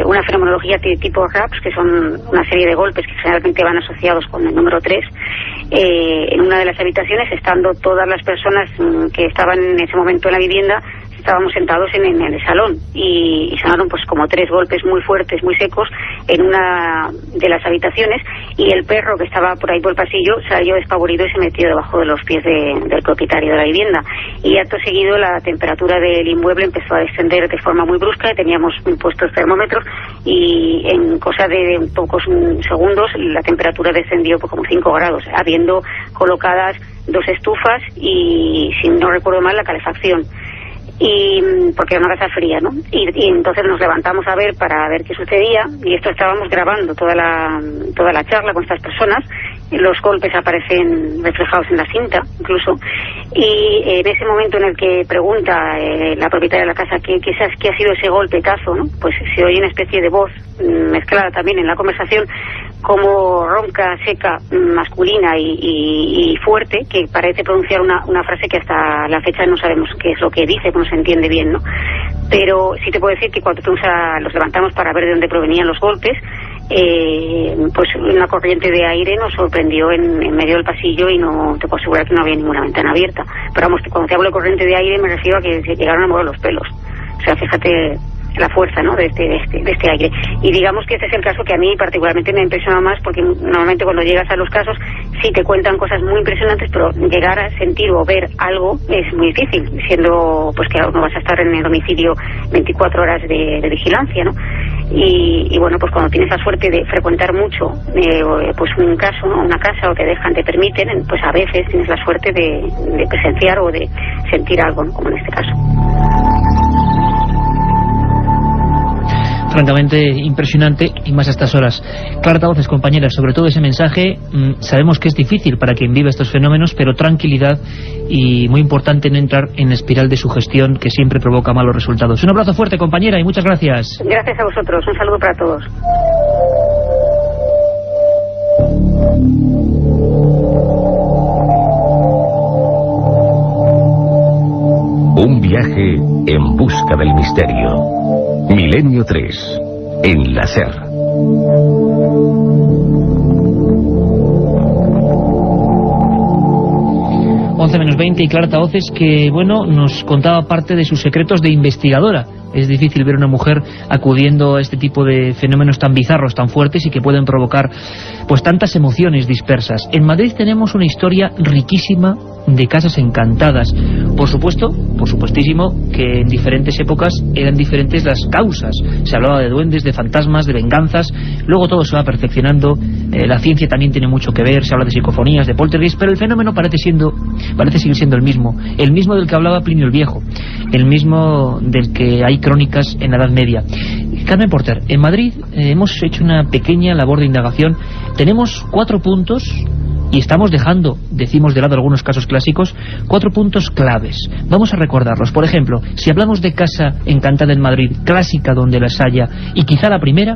K: una fenomenología tipo RAPS, que son una serie de golpes que generalmente van asociados con el número 3. En una de las habitaciones, estando todas las personas que estaban en ese momento en la vivienda, estábamos sentados en el salón y sonaron pues como 3 golpes muy fuertes, muy secos en una de las habitaciones, y el perro que estaba por ahí por el pasillo salió despavorido y se metió debajo de los pies del propietario de la vivienda. Y acto seguido la temperatura del inmueble empezó a descender de forma muy brusca, y teníamos puestos termómetros y en cosa de pocos segundos la temperatura descendió por como 5 grados, habiendo colocadas 2 estufas y, si no recuerdo mal, la calefacción. Y porque era una casa fría, ¿no? Y entonces nos levantamos a ver para ver qué sucedía, y esto estábamos grabando toda la charla con estas personas. Los golpes aparecen reflejados en la cinta, incluso, y en ese momento en el que pregunta la propietaria de la casa qué ha sido ese golpetazo, ¿no? Pues se oye una especie de voz mezclada también en la conversación, como ronca, seca, masculina y fuerte, que parece pronunciar una frase que hasta la fecha no sabemos qué es lo que dice, no se entiende bien, ¿no? Pero sí te puedo decir que cuando los levantamos para ver de dónde provenían los golpes, pues una corriente de aire nos sorprendió en medio del pasillo, y no te puedo asegurar que no había ninguna ventana abierta. Pero vamos, cuando te hablo de corriente de aire me refiero a que se llegaron a mover los pelos. O sea, fíjate la fuerza, ¿no?, de este aire. Y digamos que este es el caso que a mí particularmente me impresiona más, porque normalmente cuando llegas a los casos sí te cuentan cosas muy impresionantes, pero llegar a sentir o ver algo es muy difícil, siendo pues que no vas a estar en el domicilio 24 horas de vigilancia, ¿no? Y bueno, pues cuando tienes la suerte de frecuentar mucho pues un caso, ¿no?, una casa, o te permiten, pues a veces tienes la suerte de presenciar o de sentir algo, ¿no?, como en este caso.
A: Francamente impresionante, y más a estas horas. Clara Tavoces, compañera, sobre todo ese mensaje, sabemos que es difícil para quien vive estos fenómenos, pero tranquilidad, y muy importante no entrar en la espiral de sugestión que siempre provoca malos resultados. Un abrazo fuerte, compañera, y muchas gracias.
K: Gracias a vosotros, un saludo para todos.
G: Un viaje en busca del misterio. Milenio 3, en la SER.
A: Menos 20, y Clara Tavoces, que bueno, nos contaba parte de sus secretos de investigadora. Es difícil ver a una mujer acudiendo a este tipo de fenómenos tan bizarros, tan fuertes, y que pueden provocar pues tantas emociones dispersas. En Madrid tenemos una historia riquísima de casas encantadas. Por supuestísimo que en diferentes épocas eran diferentes las causas. Se hablaba de duendes, de fantasmas, de venganzas. Luego todo se va perfeccionando. La ciencia también tiene mucho que ver. Se habla de psicofonías, de poltergeist, pero el fenómeno parece seguir siendo el mismo del que hablaba Plinio el Viejo, el mismo del que hay crónicas en la Edad Media. Carmen Porter, en Madrid hemos hecho una pequeña labor de indagación. Tenemos 4 puntos Y estamos dejando, decimos de lado algunos casos clásicos, 4 puntos claves. Vamos a recordarlos. Por ejemplo, si hablamos de Casa Encantada en Madrid, clásica donde las haya, y quizá la primera,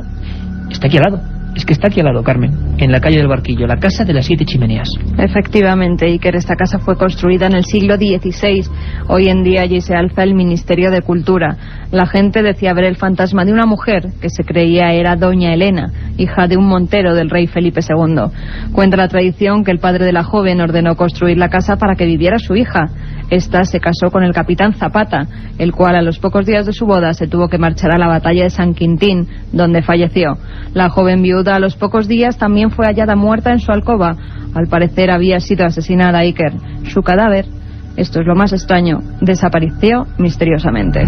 A: está aquí al lado. Es que está aquí al lado, Carmen, en la calle del Barquillo, la Casa de las 7 Chimeneas.
B: Efectivamente, Iker, esta casa fue construida en el siglo XVI. Hoy en día allí se alza el Ministerio de Cultura. La gente decía ver el fantasma de una mujer que se creía era Doña Elena, hija de un montero del rey Felipe II. Cuenta la tradición que el padre de la joven ordenó construir la casa para que viviera su hija. Esta se casó con el capitán Zapata, el cual a los pocos días de su boda se tuvo que marchar a la batalla de San Quintín, donde falleció. La joven viuda a los pocos días también fue hallada muerta en su alcoba. Al parecer había sido asesinada, Iker. Su cadáver, esto es lo más extraño, desapareció misteriosamente.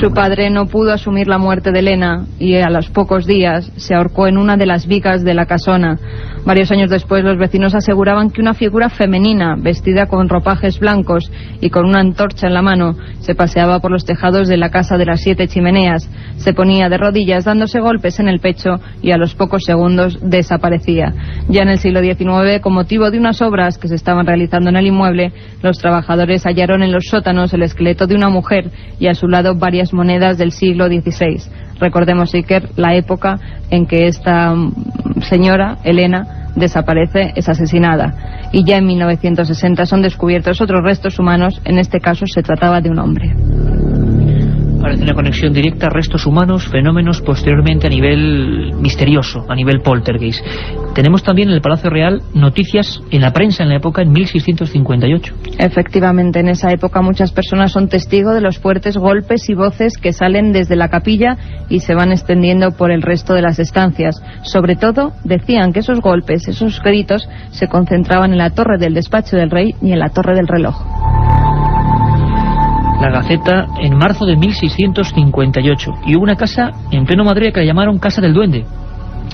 B: Su padre no pudo asumir la muerte de Elena y a los pocos días se ahorcó en una de las vigas de la casona. Varios años después los vecinos aseguraban que una figura femenina, vestida con ropajes blancos y con una antorcha en la mano, se paseaba por los tejados de la Casa de las 7 Chimeneas. Se ponía de rodillas dándose golpes en el pecho y a los pocos segundos desaparecía. Ya en el siglo XIX, con motivo de unas obras que se estaban realizando en el inmueble, los trabajadores hallaron en los sótanos el esqueleto de una mujer y a su lado varias monedas del siglo XVI. Recordemos, Iker, la época en que esta señora, Elena, desaparece, es asesinada. Y ya en 1960 son descubiertos otros restos humanos, en este caso se trataba de un hombre.
A: Parece una conexión directa, restos humanos, fenómenos posteriormente a nivel misterioso, a nivel poltergeist. Tenemos también en el Palacio Real noticias en la prensa en la época, en 1658.
B: Efectivamente, en esa época muchas personas son testigos de los fuertes golpes y voces que salen desde la capilla y se van extendiendo por el resto de las estancias. Sobre todo, decían que esos golpes, esos gritos, se concentraban en la torre del despacho del rey y en la torre del reloj.
A: La Gaceta en marzo de 1658. Y hubo una casa en pleno Madrid que la llamaron Casa del Duende.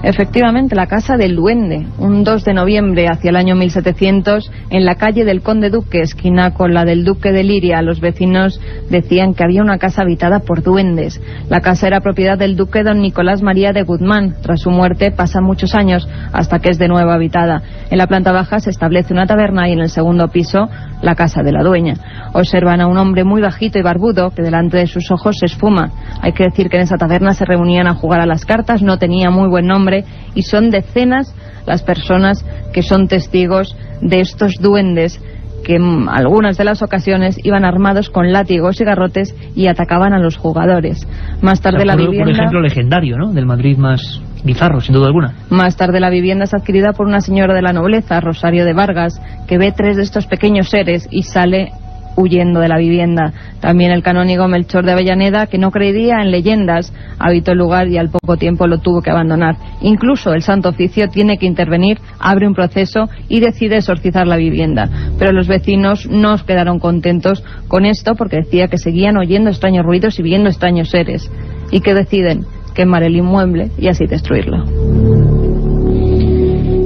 B: Efectivamente, la Casa del Duende, un 2 de noviembre hacia el año 1700, en la calle del Conde Duque, esquina con la del Duque de Liria, los vecinos decían que había una casa habitada por duendes. La casa era propiedad del duque don Nicolás María de Guzmán. Tras su muerte pasan muchos años hasta que es de nuevo habitada. En la planta baja se establece una taberna y en el segundo piso la casa de la dueña. Observan a un hombre muy bajito y barbudo que delante de sus ojos se esfuma. Hay que decir que en esa taberna se reunían a jugar a las cartas, no tenía muy buen nombre, y son decenas las personas que son testigos de estos duendes que en algunas de las ocasiones iban armados con látigos y garrotes y atacaban a los jugadores. Más tarde la vivienda...
A: Por ejemplo, legendario, ¿no?, del Madrid más bizarro, sin duda alguna.
B: Más tarde la vivienda es adquirida por una señora de la nobleza, Rosario de Vargas, que ve 3 de estos pequeños seres y sale huyendo de la vivienda. También el canónigo Melchor de Avellaneda, que no creía en leyendas, habitó el lugar y al poco tiempo lo tuvo que abandonar. Incluso el Santo Oficio tiene que intervenir, abre un proceso y decide exorcizar la vivienda. Pero los vecinos no quedaron contentos con esto porque decía que seguían oyendo extraños ruidos y viendo extraños seres. Y que deciden quemar el inmueble y así destruirlo.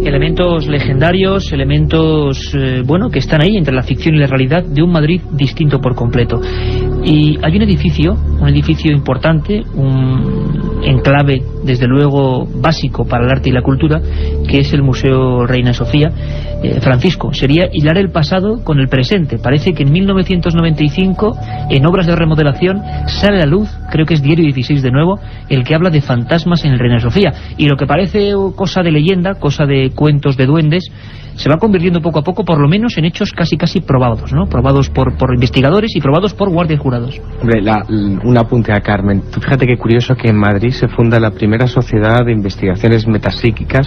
A: Elementos legendarios, elementos, que están ahí entre la ficción y la realidad de un Madrid distinto por completo. Y hay un edificio importante, un enclave, desde luego, básico para el arte y la cultura, que es el Museo Reina Sofía. Francisco, sería hilar el pasado con el presente. Parece que en 1995, en obras de remodelación, sale a la luz, creo que es Diario 16 de nuevo, el que habla de fantasmas en el Reina Sofía. Y lo que parece cosa de leyenda, cosa de cuentos de duendes, se va convirtiendo poco a poco, por lo menos, en hechos casi probados, ¿no? Probados por investigadores y probados por guardias jurados.
E: Hombre, un apunte a Carmen. Tú fíjate qué curioso que en Madrid se funda la primera sociedad de investigaciones metapsíquicas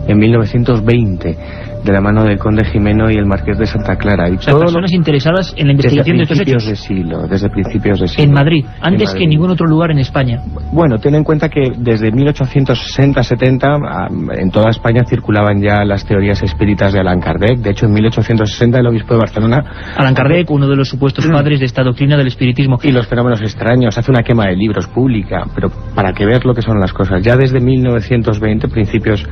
E: en 1920, de la mano del conde Jimeno y el marqués de Santa Clara. Y
A: todas personas interesadas en la investigación de estos hechos.
E: Desde principios de siglo.
A: En Madrid, antes que en ningún otro lugar en España.
E: Bueno, ten en cuenta que desde 1860-70 en toda España circulaban ya las teorías espíritas de Allan Kardec. De hecho, en 1860 el obispo de Barcelona...
A: Allan Kardec, uno de los supuestos padres de esta doctrina del espiritismo.
E: Y los fenómenos extraños, hace una quema de libros pública, pero para que ver lo que son las cosas. Ya desde 1920, principios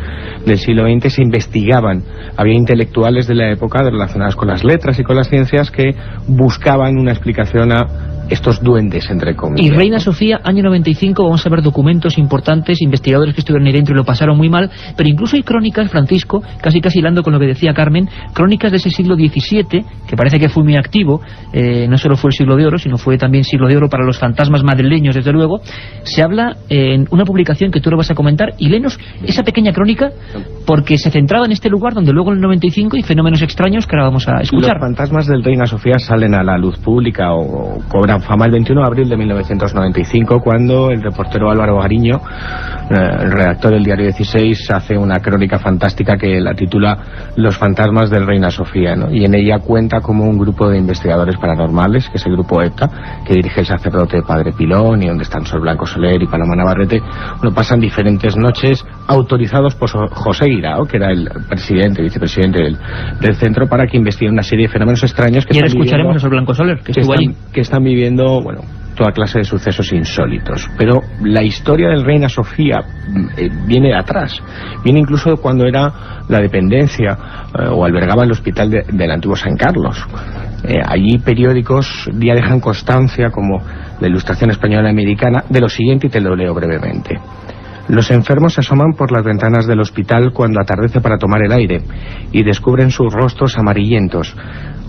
E: del siglo XX, se investigaban. Había intelectuales de la época relacionadas con las letras y con las ciencias que buscaban una explicación a estos duendes, entre comillas.
A: Y Reina Sofía, año 95, vamos a ver documentos importantes, investigadores que estuvieron ahí dentro y lo pasaron muy mal, pero incluso hay crónicas, Francisco, casi hilando con lo que decía Carmen, crónicas de ese siglo XVII, que parece que fue muy activo, no solo fue el siglo de oro, sino fue también siglo de oro para los fantasmas madrileños, desde luego. Se habla en una publicación que tú lo vas a comentar, y léenos esa pequeña crónica, porque se centraba en este lugar donde luego en el 95 hay fenómenos extraños que ahora vamos a escuchar.
E: Los fantasmas del Reina Sofía salen a la luz pública o cobran fama el 21 de abril de 1995, cuando el reportero Álvaro Gariño, el redactor del diario 16, hace una crónica fantástica que la titula Los fantasmas del Reina Sofía, ¿no? Y en ella cuenta como un grupo de investigadores paranormales, que es el grupo ETA, que dirige el sacerdote Padre Pilón, y donde están Sol Blanco Soler y Paloma Navarrete, pasan diferentes noches autorizados por José Guirao, que era el vicepresidente del centro, para que investigue una serie de fenómenos extraños que
A: y ahora escucharemos a Sol Blanco Soler, que estuvo allí,
E: que están viviendo, toda clase de sucesos insólitos. Pero la historia del Reina Sofía viene de atrás, viene incluso de cuando era la dependencia o albergaba el hospital del antiguo San Carlos. Allí periódicos ya dejan constancia, como la Ilustración Española Americana, de lo siguiente, y te lo leo brevemente. Los enfermos se asoman por las ventanas del hospital cuando atardece para tomar el aire y descubren sus rostros amarillentos,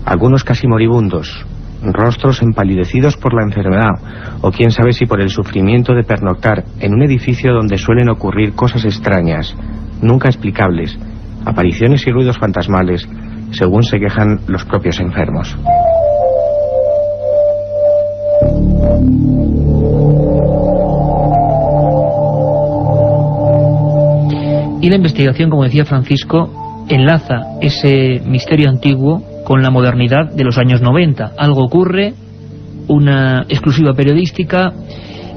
E: algunos casi moribundos, rostros empalidecidos por la enfermedad, o quién sabe si por el sufrimiento de pernoctar en un edificio donde suelen ocurrir cosas extrañas, nunca explicables, apariciones y ruidos fantasmales, según se quejan los propios enfermos.
A: Y la investigación, como decía Francisco, enlaza ese misterio antiguo con la modernidad de los años 90. Algo ocurre, una exclusiva periodística,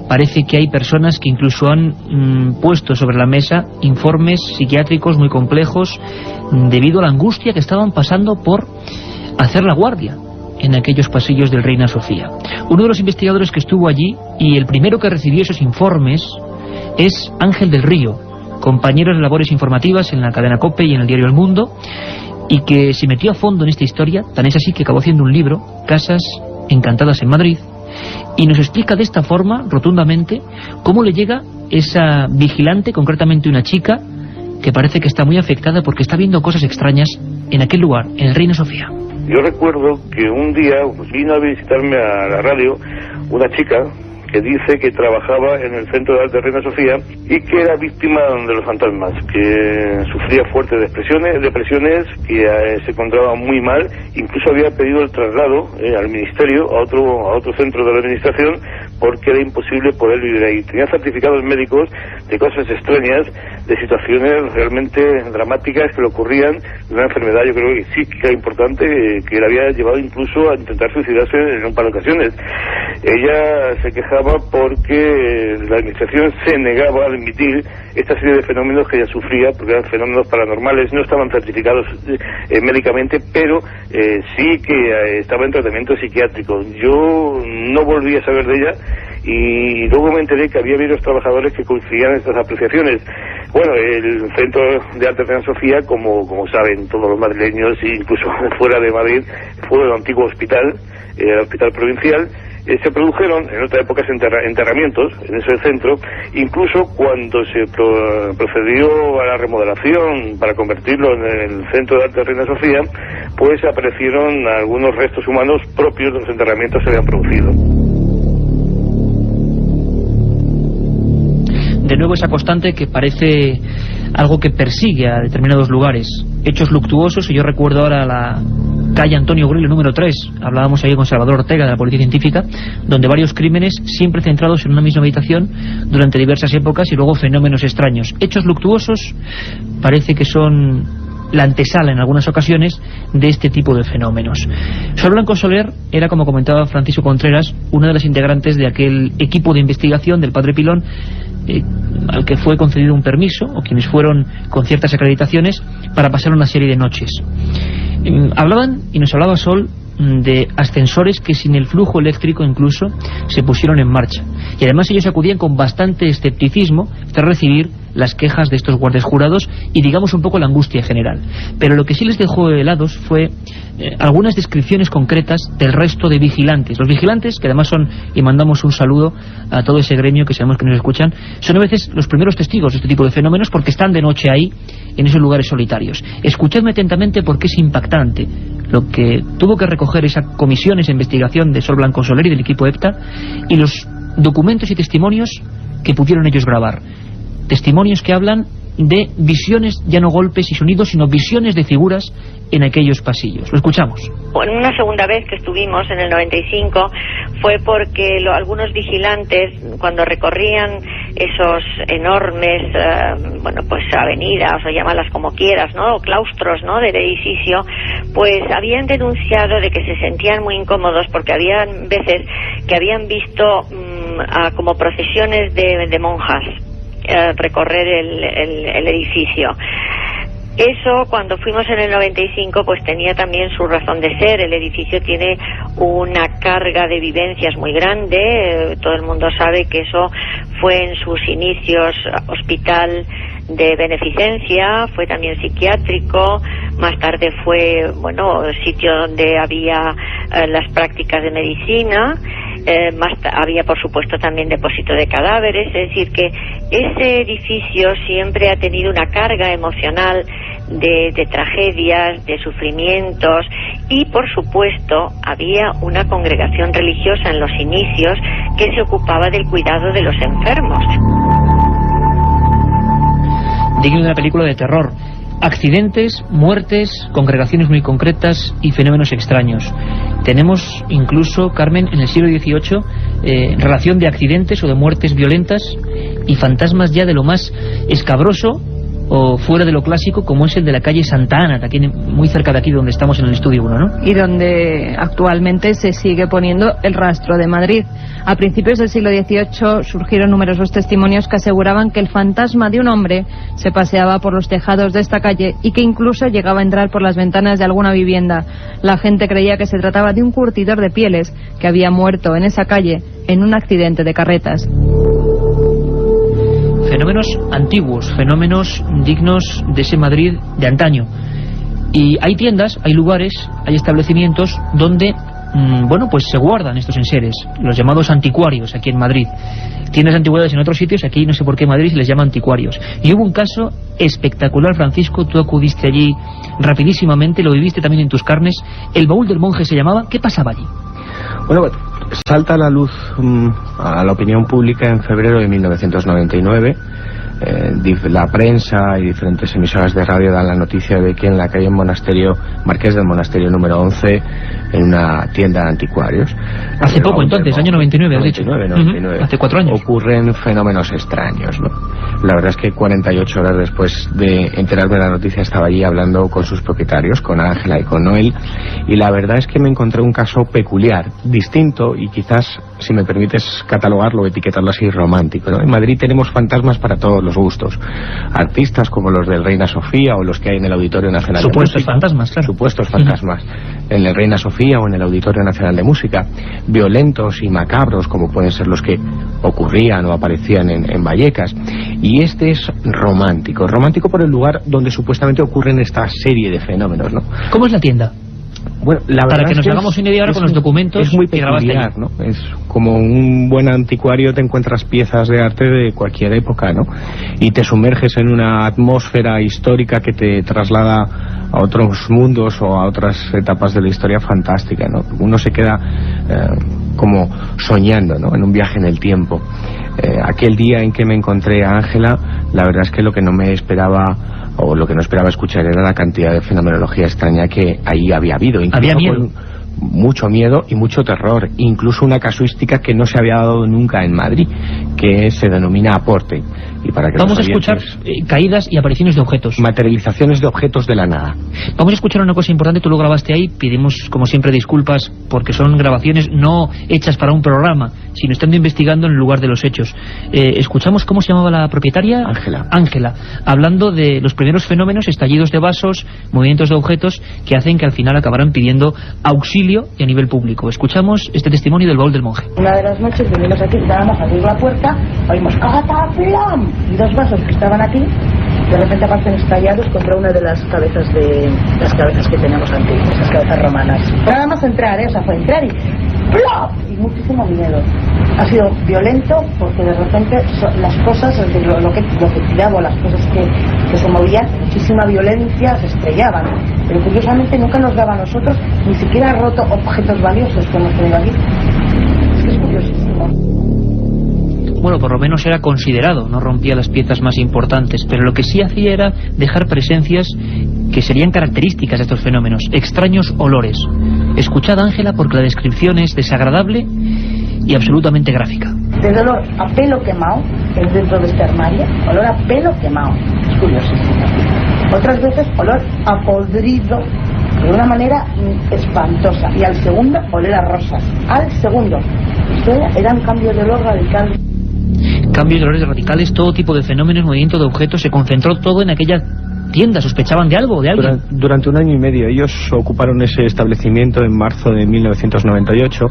A: parece que hay personas que incluso han puesto sobre la mesa informes psiquiátricos muy complejos debido a la angustia que estaban pasando por hacer la guardia en aquellos pasillos del Reina Sofía. Uno de los investigadores que estuvo allí y el primero que recibió esos informes es Ángel del Río, compañero de labores informativas en la cadena COPE y en el diario El Mundo, y que se metió a fondo en esta historia, tan es así que acabó haciendo un libro, Casas Encantadas en Madrid, y nos explica de esta forma, rotundamente, cómo le llega esa vigilante, concretamente una chica, que parece que está muy afectada porque está viendo cosas extrañas en aquel lugar, en el Reina Sofía.
F: Yo recuerdo que un día vino a visitarme a la radio una chica que dice que trabajaba en el centro de arte de Reina Sofía y que era víctima de los fantasmas, que sufría fuertes depresiones, que se encontraba muy mal, incluso había pedido el traslado al ministerio, a otro centro de la administración, porque era imposible poder vivir ahí. Tenía certificados médicos de cosas extrañas, de situaciones realmente dramáticas que le ocurrían, de una enfermedad, yo creo que psíquica importante, que le había llevado incluso a intentar suicidarse en un par de ocasiones. Ella se quejaba porque la administración se negaba a admitir esta serie de fenómenos que ella sufría, porque eran fenómenos paranormales, no estaban certificados médicamente, pero sí que estaba en tratamiento psiquiátrico. Yo no volví a saber de ella y luego me enteré que había varios trabajadores que coincidían en estas apreciaciones. Bueno, el Centro de Arte de Reina Sofía, como saben todos los madrileños, incluso fuera de Madrid, fue el antiguo hospital, el hospital provincial. Se produjeron en otra época enterramientos en ese centro, incluso cuando se procedió a la remodelación para convertirlo en el Centro de Arte de Reina Sofía, pues aparecieron algunos restos humanos propios de los enterramientos que se habían producido.
A: De nuevo esa constante que parece algo que persigue a determinados lugares. Hechos luctuosos, y yo recuerdo ahora la calle Antonio Grillo número 3, hablábamos ahí con Salvador Ortega de la Policía Científica, donde varios crímenes siempre centrados en una misma habitación durante diversas épocas y luego fenómenos extraños. Hechos luctuosos parece que son la antesala en algunas ocasiones de este tipo de fenómenos. Sol Blanco Soler era, como comentaba Francisco Contreras, una de las integrantes de aquel equipo de investigación del Padre Pilón, al que fue concedido un permiso, o quienes fueron con ciertas acreditaciones, para pasar una serie de noches. Hablaban, y nos hablaba Sol, de ascensores que sin el flujo eléctrico incluso se pusieron en marcha, y además ellos acudían con bastante escepticismo tras recibir las quejas de estos guardias jurados y digamos un poco la angustia general. Pero lo que sí les dejó helados fue algunas descripciones concretas del resto de vigilantes. Los vigilantes, que además son, y mandamos un saludo a todo ese gremio que sabemos que nos escuchan, son a veces los primeros testigos de este tipo de fenómenos porque están de noche ahí, en esos lugares solitarios. Escuchadme atentamente porque es impactante lo que tuvo que recoger esa comisión, esa investigación de Sol Blanco Soler y del equipo EPTA, y los documentos y testimonios que pudieron ellos grabar. Testimonios que hablan de visiones, ya no golpes y sonidos, sino visiones de figuras en aquellos pasillos. Lo escuchamos.
L: En una segunda vez que estuvimos en el 95 fue porque algunos vigilantes, cuando recorrían esos enormes avenidas, o llámalas como quieras, ¿no?, o claustros, ¿no?, del edificio, pues habían denunciado de que se sentían muy incómodos porque habían veces que habían visto como procesiones de monjas recorrer el edificio. Eso, cuando fuimos en el 95, pues tenía también su razón de ser. El edificio tiene una carga de vivencias muy grande. Todo el mundo sabe que eso fue en sus inicios hospital de beneficencia, fue también psiquiátrico, más tarde fue, sitio donde había las prácticas de medicina. Había por supuesto también depósito de cadáveres, es decir que ese edificio siempre ha tenido una carga emocional de tragedias, de sufrimientos, y por supuesto había una congregación religiosa en los inicios que se ocupaba del cuidado de los enfermos.
A: Digno de una película de terror. Accidentes, muertes, congregaciones muy concretas y fenómenos extraños. Tenemos incluso, Carmen, en el siglo XVIII relación de accidentes o de muertes violentas y fantasmas ya de lo más escabroso o fuera de lo clásico, como es el de la calle Santa Ana, aquí muy cerca de aquí donde estamos en el Estudio 1, ¿no?
B: Y donde actualmente se sigue poniendo el rastro de Madrid. A principios del siglo XVIII surgieron numerosos testimonios que aseguraban que el fantasma de un hombre se paseaba por los tejados de esta calle y que incluso llegaba a entrar por las ventanas de alguna vivienda. La gente creía que se trataba de un curtidor de pieles que había muerto en esa calle en un accidente de carretas.
A: Fenómenos antiguos, fenómenos dignos de ese Madrid de antaño. Y hay tiendas, hay lugares, hay establecimientos donde, pues se guardan estos enseres, los llamados anticuarios aquí en Madrid. Tiendas de antigüedades en otros sitios, aquí no sé por qué en Madrid se les llama anticuarios. Y hubo un caso espectacular, Francisco, tú acudiste allí rapidísimamente, lo viviste también en tus carnes. El baúl del monje se llamaba. ¿Qué pasaba allí?
E: Bueno, salta a la luz a la opinión pública en febrero de 1999. La prensa y diferentes emisoras de radio dan la noticia de que en la calle Marqués del Monasterio número 11, en una tienda de anticuarios,
A: hace poco entonces, año 99, has dicho.
E: 99.
A: Hace 4 años.
E: Ocurren fenómenos extraños, ¿no? La verdad es que 48 horas después de enterarme de la noticia estaba allí hablando con sus propietarios, con Ángela y con Noel, y la verdad es que me encontré un caso peculiar, distinto y quizás, si me permites catalogarlo, etiquetarlo así, romántico, ¿no? En Madrid tenemos fantasmas para todos los gustos. Artistas como los del Reina Sofía o los que hay en el Auditorio Nacional de Música.
A: Supuestos fantasmas, claro.
E: Supuestos fantasmas. En el Reina Sofía o en el Auditorio Nacional de Música. Violentos y macabros como pueden ser los que ocurrían o aparecían en Vallecas. Y este es romántico. Romántico por el lugar donde supuestamente ocurren esta serie de fenómenos, ¿no?
A: ¿Cómo es la tienda?
E: Bueno, la
A: para que nos hagamos una idea ahora con los documentos.
E: Es muy peculiar, ¿no? Es como un buen anticuario, te encuentras piezas de arte de cualquier época, ¿no? Y te sumerges en una atmósfera histórica que te traslada a otros mundos o a otras etapas de la historia fantástica, ¿no? Uno se queda como soñando, ¿no? En un viaje en el tiempo. Aquel día en que me encontré a Ángela, la verdad es que lo que no me esperaba o lo que no esperaba escuchar era la cantidad de fenomenología extraña que ahí había habido.
A: Había miedo.
E: Mucho miedo y mucho terror, incluso una casuística que no se había dado nunca en Madrid, que se denomina aporte. Y para que
A: vamos a escuchar caídas y apariciones de objetos.
E: Materializaciones de objetos de la nada.
A: Vamos a escuchar una cosa importante, tú lo grabaste ahí, pedimos como siempre disculpas porque son grabaciones no hechas para un programa, sino estando investigando en el lugar de los hechos. Escuchamos cómo se llamaba la propietaria. Ángela, hablando de los primeros fenómenos, estallidos de vasos, movimientos de objetos que hacen que al final acabaran pidiendo auxilio domicilio y a nivel público. Escuchamos este testimonio del baúl del monje.
M: Una de las noches venimos aquí, estábamos a abrir la puerta, oímos ¡cataplam! Y 2 vasos que estaban aquí, de repente aparecen estallados contra una de las cabezas que tenemos antiguas, esas cabezas romanas. Nada más entrar, o sea, fue entrar y ¡plop! Y muchísimo miedo. Ha sido violento porque de repente las cosas, lo que tiraba, las cosas que se movían, muchísima violencia, se estrellaban. Pero curiosamente nunca nos daba a nosotros, ni siquiera ha roto objetos valiosos que hemos tenido aquí. Es curiosísimo.
A: Bueno, por lo menos era considerado, no rompía las piezas más importantes, pero lo que sí hacía era dejar presencias que serían características de estos fenómenos, extraños olores. Escuchad, Ángela, porque la descripción es desagradable y absolutamente gráfica.
M: Desde olor a pelo quemado, es dentro de este armario, olor a pelo quemado, es curiosísimo. Otras veces olor a podrido, de una manera espantosa, y al segundo oler a rosas, al segundo. Esto era un cambio de olor radical.
A: Cambios de olores radicales, todo tipo de fenómenos, movimiento de objetos, se concentró todo en aquella tienda. ¿Sospechaban de algo, de alguien?
E: Durante 1 año y medio. Ellos ocuparon ese establecimiento en marzo de 1998,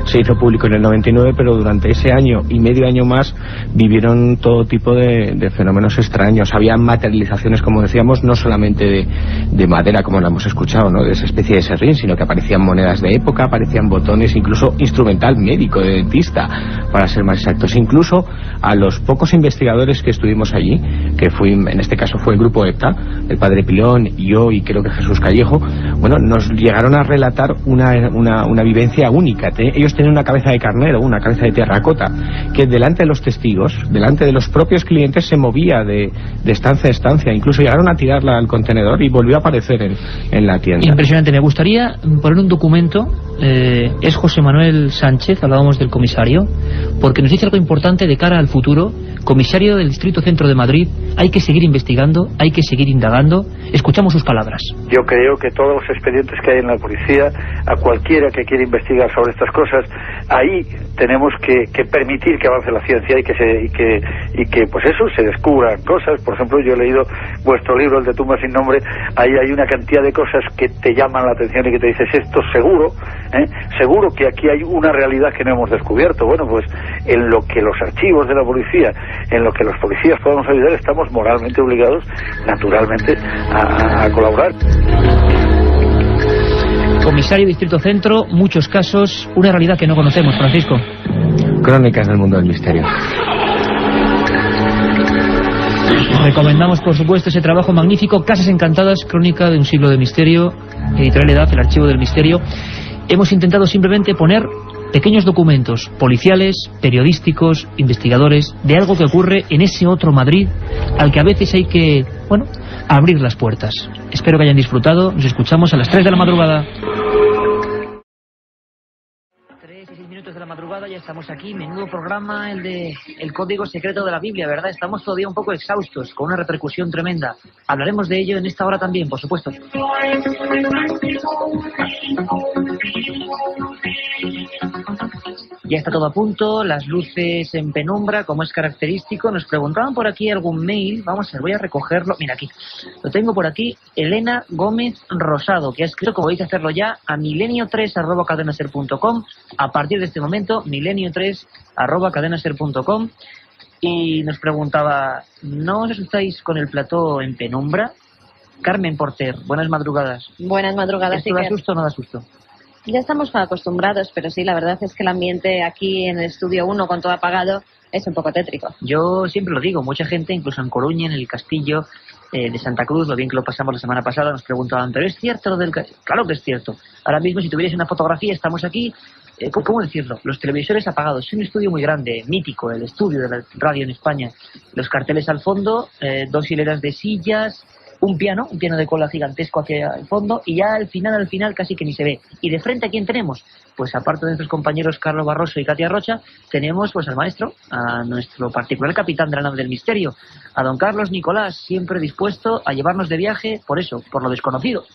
E: se hizo público en el 99, pero durante ese año y medio, año más, vivieron todo tipo de fenómenos extraños. Había materializaciones, como decíamos, no solamente de madera, como la hemos escuchado, ¿no?, de esa especie de serrín, sino que aparecían monedas de época, aparecían botones, incluso instrumental médico, de dentista, para ser más exactos. Incluso a los pocos investigadores que estuvimos allí, que en este caso fue el grupo EPTA, el padre Pilón, yo y creo que Jesús Callejo, bueno, nos llegaron a relatar una vivencia única. Ellos tenían una cabeza de carnero, una cabeza de terracota, que delante de los testigos, delante de los propios clientes, se movía de estancia a estancia. Incluso llegaron a tirarla al contenedor y volvió a aparecer en la tienda.
A: Impresionante. Me gustaría poner un documento. Es José Manuel Sánchez, hablábamos del comisario, porque nos dice algo importante de cara al futuro. Comisario del Distrito Centro de Madrid, hay que seguir investigando, hay que seguir indagando. Escuchamos sus palabras.
H: Yo creo que todos los expedientes que hay en la policía, a cualquiera que quiera investigar sobre estas cosas, ahí tenemos que permitir que avance la ciencia y que pues eso, se descubran cosas. Por ejemplo, yo he leído vuestro libro, el de Tumbas sin nombre. Ahí hay una cantidad de cosas que te llaman la atención y que te dices, esto seguro, seguro que aquí hay una realidad que no hemos descubierto. Bueno, pues en lo que los archivos de la policía, en lo que los policías podamos ayudar, estamos moralmente obligados, naturalmente, a colaborar.
A: Comisario Distrito Centro, muchos casos, una realidad que no conocemos, Francisco.
E: Crónicas del mundo del misterio.
A: Recomendamos, por supuesto, ese trabajo magnífico, Casas Encantadas, crónica de un siglo de misterio, Editorial Edad, el archivo del misterio. Hemos intentado simplemente poner pequeños documentos policiales, periodísticos, investigadores, de algo que ocurre en ese otro Madrid al que a veces hay que, bueno, abrir las puertas. Espero que hayan disfrutado. Nos escuchamos a las 3 de la madrugada. 3 y 6 minutos de la madrugada, ya estamos aquí. Menudo programa el de el código secreto de la Biblia, ¿verdad? Estamos todavía un poco exhaustos, con una repercusión tremenda. Hablaremos de ello en esta hora también, por supuesto. Ya está todo a punto, las luces en penumbra, como es característico. Nos preguntaban por aquí algún mail. Vamos a ver, voy a recogerlo. Mira, aquí, lo tengo por aquí. Elena Gómez Rosado, que ha escrito, como vais a hacerlo ya, a milenio3@cadenaser.com. A partir de este momento, milenio3@cadenaser.com. Y nos preguntaba, ¿no os asustáis con el plató en penumbra? Carmen Porter, buenas madrugadas.
B: Buenas madrugadas.
A: ¿Esto da susto o no da susto?
B: Ya estamos acostumbrados, pero sí, la verdad es que el ambiente aquí en el estudio 1 con todo apagado es un poco tétrico.
A: Yo siempre lo digo, mucha gente, incluso en Coruña, en el castillo de Santa Cruz, lo bien que lo pasamos la semana pasada, nos preguntaban, ¿pero es cierto lo del castillo? Claro que es cierto. Ahora mismo, si tuvierais una fotografía, estamos aquí, ¿cómo decirlo? Los televisores apagados. Es un estudio muy grande, mítico, el estudio de la radio en España. Los carteles al fondo, 2 hileras de sillas, un piano de cola gigantesco hacia el fondo, y ya al final casi que ni se ve. ¿Y de frente a quién tenemos? Pues aparte de nuestros compañeros Carlos Barroso y Katia Rocha, tenemos pues al maestro, a nuestro particular capitán de la nave del misterio, a don Carlos Nicolás, siempre dispuesto a llevarnos de viaje, por eso, por lo desconocido.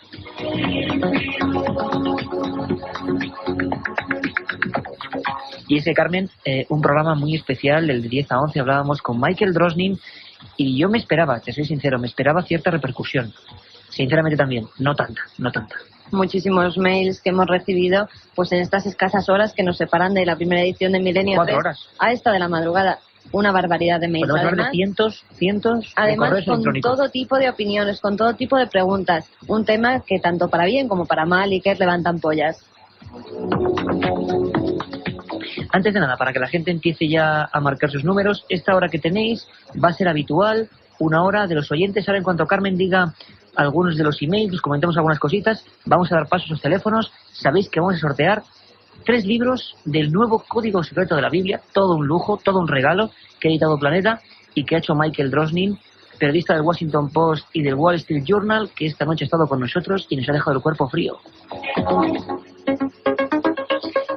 A: Y ese, Carmen, un programa muy especial, el de 10 a 11, hablábamos con Michael Drosnin, y yo me esperaba, te soy sincero, me esperaba cierta repercusión. Sinceramente también, no tanta.
B: Muchísimos mails que hemos recibido pues en estas escasas horas que nos separan de la primera edición de Milenio
A: 4
B: 3
A: horas.
B: a esta de la madrugada. Una barbaridad de mails.
A: Podemos hablar de cientos de
B: además
A: correos
B: con
A: electrónicos.
B: todo tipo de opiniones, con todo tipo de preguntas. Un tema que tanto para bien como para mal y que levantan pollas.
A: Antes de nada, para que la gente empiece ya a marcar sus números, esta hora que tenéis va a ser habitual, 1 hora de los oyentes. Ahora, en cuanto Carmen diga algunos de los emails, comentemos algunas cositas, vamos a dar paso a sus teléfonos. Sabéis que vamos a sortear 3 libros del nuevo Código Secreto de la Biblia, todo un lujo, todo un regalo que ha editado Planeta y que ha hecho Michael Drosnin, periodista del Washington Post y del Wall Street Journal, que esta noche ha estado con nosotros y nos ha dejado el cuerpo frío.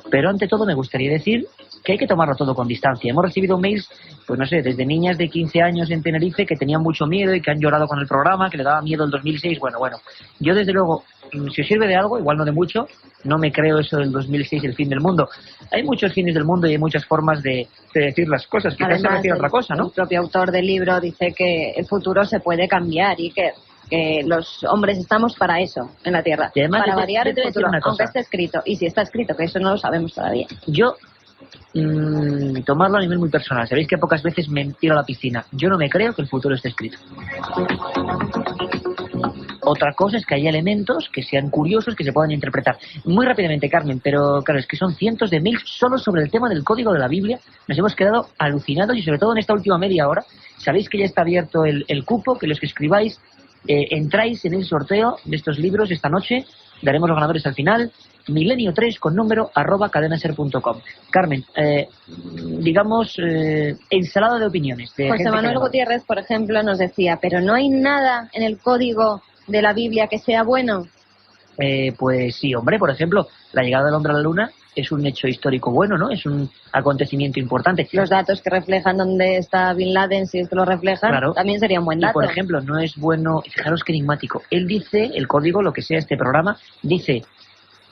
A: Pero ante todo me gustaría decir que hay que tomarlo todo con distancia. Hemos recibido mails, pues no sé, desde niñas de 15 años en Tenerife que tenían mucho miedo y que han llorado con el programa, que le daba miedo el 2006. Bueno, yo desde luego, si os sirve de algo, igual no de mucho, no me creo eso del 2006, el fin del mundo. Hay muchos fines del mundo y hay muchas formas de decir las cosas. Quizás se refiere a otra cosa, ¿no?
B: El propio autor del libro dice que el futuro se puede cambiar y que los hombres estamos para eso en la Tierra,
A: además,
B: para variar el futuro,
A: una cosa.
B: aunque esté escrito. Y si está escrito, que eso no lo sabemos todavía.
A: Yo, tomarlo a nivel muy personal. Sabéis que pocas veces me tiro a la piscina. Yo no me creo que el futuro esté escrito. Otra cosa es que hay elementos que sean curiosos, que se puedan interpretar. Muy rápidamente, Carmen, pero claro, es que son cientos de mails solo sobre el tema del Código de la Biblia. Nos hemos quedado alucinados y sobre todo en esta última media hora. Sabéis que ya está abierto el cupo, que los que escribáis entráis en el sorteo de estos libros esta noche. Daremos los ganadores al final. Milenio 3 con número @cadenaser.com. Carmen, digamos, ensalada de opiniones.
B: José Manuel Gutiérrez, por ejemplo, nos decía, pero no hay nada en el Código de la Biblia que sea bueno.
A: Pues sí, hombre, por ejemplo, la llegada del hombre a la luna es un hecho histórico bueno, ¿no? Es un acontecimiento importante.
B: Los datos que reflejan dónde está Bin Laden, si esto lo reflejan,
A: claro,
B: también sería un buen dato.
A: Y, por ejemplo, no es bueno, fijaros qué enigmático. Él dice, el código, lo que sea este programa, dice,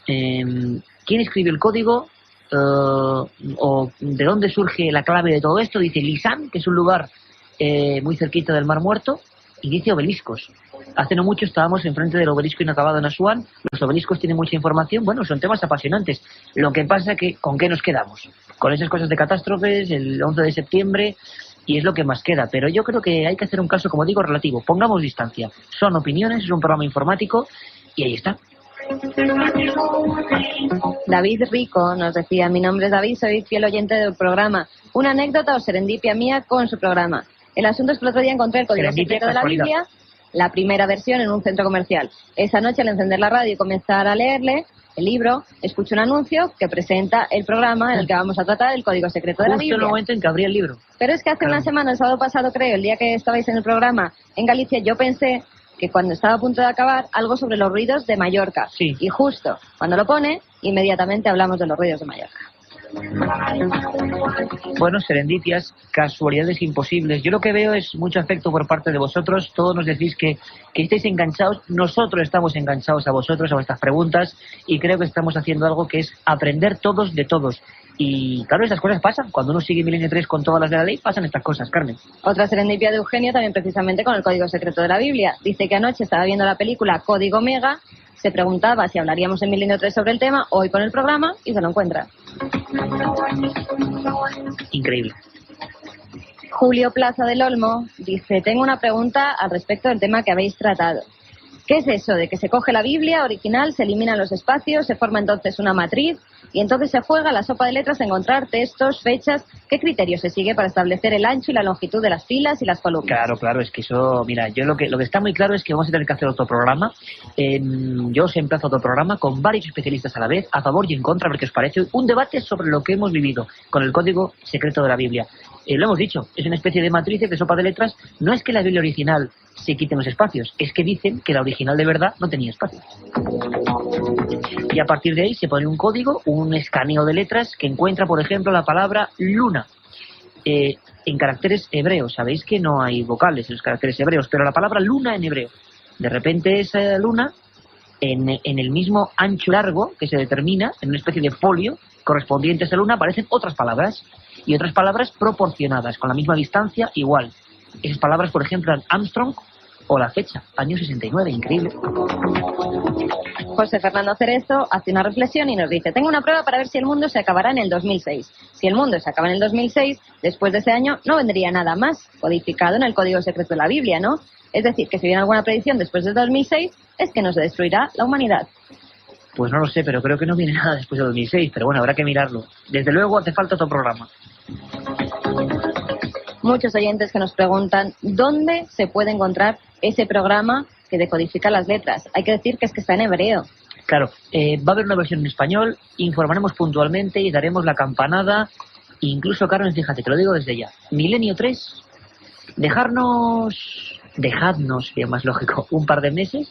A: ¿quién escribió el código? ¿O de dónde surge la clave de todo esto? Dice Lisán, que es un lugar muy cerquita del Mar Muerto, y dice obeliscos. Hace no mucho estábamos enfrente del obelisco inacabado en Asuán. Los obeliscos tienen mucha información. Bueno, son temas apasionantes. Lo que pasa es que, ¿con qué nos quedamos? Con esas cosas de catástrofes, el 11 de septiembre, y es lo que más queda. Pero yo creo que hay que hacer un caso, como digo, relativo. Pongamos distancia. Son opiniones, es un programa informático, y ahí está.
B: David Rico nos decía, mi nombre es David, soy fiel oyente del programa. Una anécdota o serendipia mía con su programa. El asunto es que el otro día encontré el Código Secreto de la Biblia, la primera versión, en un centro comercial. Esa noche, al encender la radio y comenzar a leerle el libro, escucho un anuncio que presenta el programa en el que vamos a tratar el Código Secreto de la Biblia.
A: Justo en el momento en que abría el libro.
B: Pero es que hace una semana, el sábado pasado creo, el día que estabais en el programa en Galicia, yo pensé que cuando estaba a punto de acabar, algo sobre los ruidos de Mallorca.
A: Sí.
B: Y justo cuando lo pone, inmediatamente hablamos de los ruidos de Mallorca.
A: Bueno, serendipias, casualidades imposibles. Yo lo que veo es mucho afecto por parte de vosotros. Todos nos decís que estáis enganchados. Nosotros estamos enganchados a vosotros, a vuestras preguntas, y creo que estamos haciendo algo que es aprender todos de todos. Y claro, estas cosas pasan. Cuando uno sigue Milenio 3 con todas las de la ley, pasan estas cosas, Carmen.
B: Otra serendipia de Eugenio, también precisamente con el Código Secreto de la Biblia. Dice que anoche estaba viendo la película Código Mega, se preguntaba si hablaríamos en Milenio 3 sobre el tema, hoy con el programa, y se lo encuentra.
A: Increíble.
B: Julio Plaza del Olmo dice, tengo una pregunta al respecto del tema que habéis tratado. ¿Qué es eso de que se coge la Biblia original, se eliminan los espacios, se forma entonces una matriz y entonces se juega la sopa de letras a encontrar textos, fechas? ¿Qué criterio se sigue para establecer el ancho y la longitud de las filas y las columnas?
A: Claro, es que eso, mira, yo lo que está muy claro es que vamos a tener que hacer otro programa. Yo os emplazo otro programa con varios especialistas a la vez, a favor y en contra, porque os parece un debate sobre lo que hemos vivido con el Código Secreto de la Biblia. Lo hemos dicho, es una especie de matrices, de sopa de letras. No es que la Biblia original se quiten los espacios, es que dicen que la original de verdad no tenía espacios. Y a partir de ahí se pone un código, un escaneo de letras que encuentra, por ejemplo, la palabra luna en caracteres hebreos. Sabéis que no hay vocales en los caracteres hebreos, pero la palabra luna en hebreo. De repente esa luna, en el mismo ancho largo que se determina, en una especie de folio correspondiente a esa luna, aparecen otras palabras, y otras palabras proporcionadas, con la misma distancia, igual. Esas palabras, por ejemplo, eran Armstrong, o la fecha, año 69, increíble.
B: José Fernando Cerezo hace una reflexión y nos dice: tengo una prueba para ver si el mundo se acabará en el 2006. Si el mundo se acaba en el 2006, después de ese año no vendría nada más codificado en el código secreto de la Biblia, ¿no? Es decir, que si viene alguna predicción después del 2006, es que nos destruirá la humanidad.
A: Pues no lo sé, pero creo que no viene nada después del 2006, pero bueno, habrá que mirarlo. Desde luego hace falta otro programa.
B: Muchos oyentes que nos preguntan dónde se puede encontrar ese programa que decodifica las letras. Hay que decir que es que está en hebreo.
A: Claro, va a haber una versión en español, informaremos puntualmente y daremos la campanada. Incluso, Carmen, fíjate, te lo digo desde ya. Milenio 3, dejadnos, sería más lógico, un par de meses,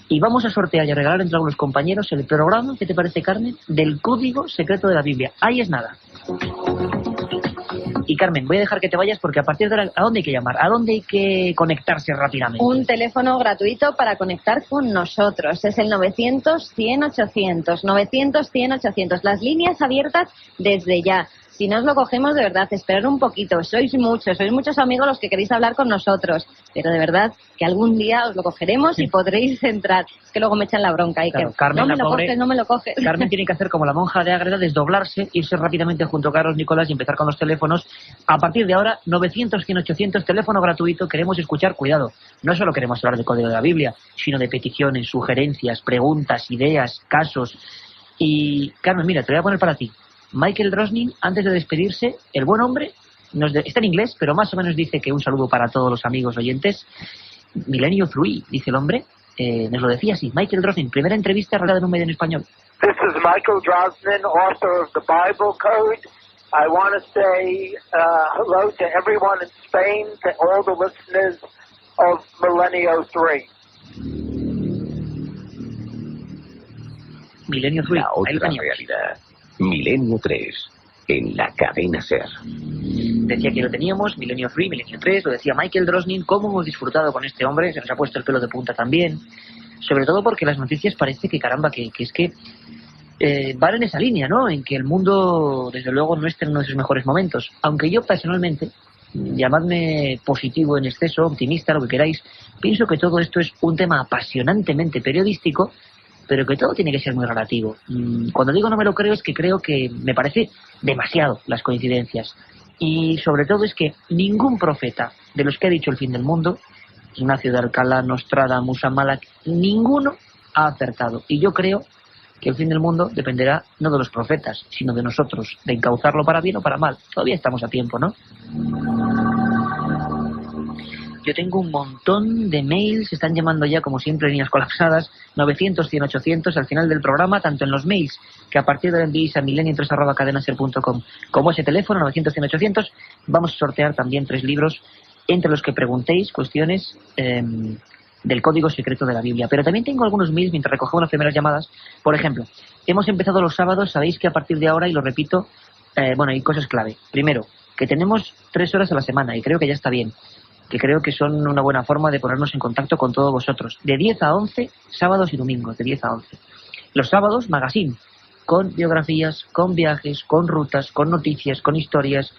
A: y vamos a sortear y a regalar entre algunos compañeros el programa, ¿qué te parece, Carmen?, del código secreto de la Biblia. Ahí es nada. Y Carmen, voy a dejar que te vayas porque a partir de ahora, ¿a dónde hay que llamar? ¿A dónde hay que conectarse rápidamente?
B: Un teléfono gratuito para conectar con nosotros. Es el 900-100-800. 900-100-800. Las líneas abiertas desde ya. Si no os lo cogemos, de verdad, esperad un poquito. Sois muchos amigos los que queréis hablar con nosotros. Pero de verdad, que algún día os lo cogeremos y podréis entrar. Es que luego me echan la bronca. Y
A: claro,
B: que
A: Carmen,
B: no me lo coges.
A: Carmen tiene que hacer como la monja de Ágreda, desdoblarse, irse rápidamente junto a Carlos Nicolás y empezar con los teléfonos. A partir de ahora, 900-100-800, teléfono gratuito. Queremos escuchar, cuidado, no solo queremos hablar del código de la Biblia, sino de peticiones, sugerencias, preguntas, ideas, casos. Y, Carmen, mira, te voy a poner para ti. Michael Drosnin, antes de despedirse, el buen hombre, está en inglés, pero más o menos dice que un saludo para todos los amigos oyentes. Milenio 3, dice el hombre, nos lo decía así. Michael Drosnin, primera entrevista realizada en un medio en español.
N: This is Michael Drosnin, author of the Bible Code. I want to say hello to everyone in Spain, to all the listeners of Milenio 3.
A: Milenio 3,
G: la otra realidad. Milenio 3, en la cadena SER.
A: Decía que lo teníamos, Milenio 3, Milenio 3, lo decía Michael Drosnin. Cómo hemos disfrutado con este hombre, se nos ha puesto el pelo de punta también. Sobre todo porque las noticias parece que, caramba, que es que van en esa línea, ¿no? En que el mundo, desde luego, no está en uno de sus mejores momentos. Aunque yo personalmente, llamadme positivo en exceso, optimista, lo que queráis, pienso que todo esto es un tema apasionantemente periodístico, pero que todo tiene que ser muy relativo. Cuando digo no me lo creo, es que creo que me parece demasiado las coincidencias. Y sobre todo es que ningún profeta de los que ha dicho el fin del mundo, Ignacio de Alcalá, Nostradamus, Amalek, ninguno ha acertado. Y yo creo que el fin del mundo dependerá no de los profetas, sino de nosotros, de encauzarlo para bien o para mal. Todavía estamos a tiempo, ¿no? Yo tengo un montón de mails, están llamando ya, como siempre, líneas colapsadas, 900-100-800 al final del programa, tanto en los mails, que a partir de ahora enviéis a milenio3@cadenaser.com, como ese teléfono, 900-100-800, vamos a sortear también 3 libros, entre los que preguntéis cuestiones del código secreto de la Biblia. Pero también tengo algunos mails mientras recogemos las primeras llamadas. Por ejemplo, hemos empezado los sábados, sabéis que a partir de ahora, y lo repito, hay cosas clave. Primero, que tenemos 3 horas a la semana, y creo que ya está bien, que creo que son una buena forma de ponernos en contacto con todos vosotros. De 10 a 11, sábados y domingos, de 10 a 11. Los sábados, magazine, con biografías, con viajes, con rutas, con noticias, con historias,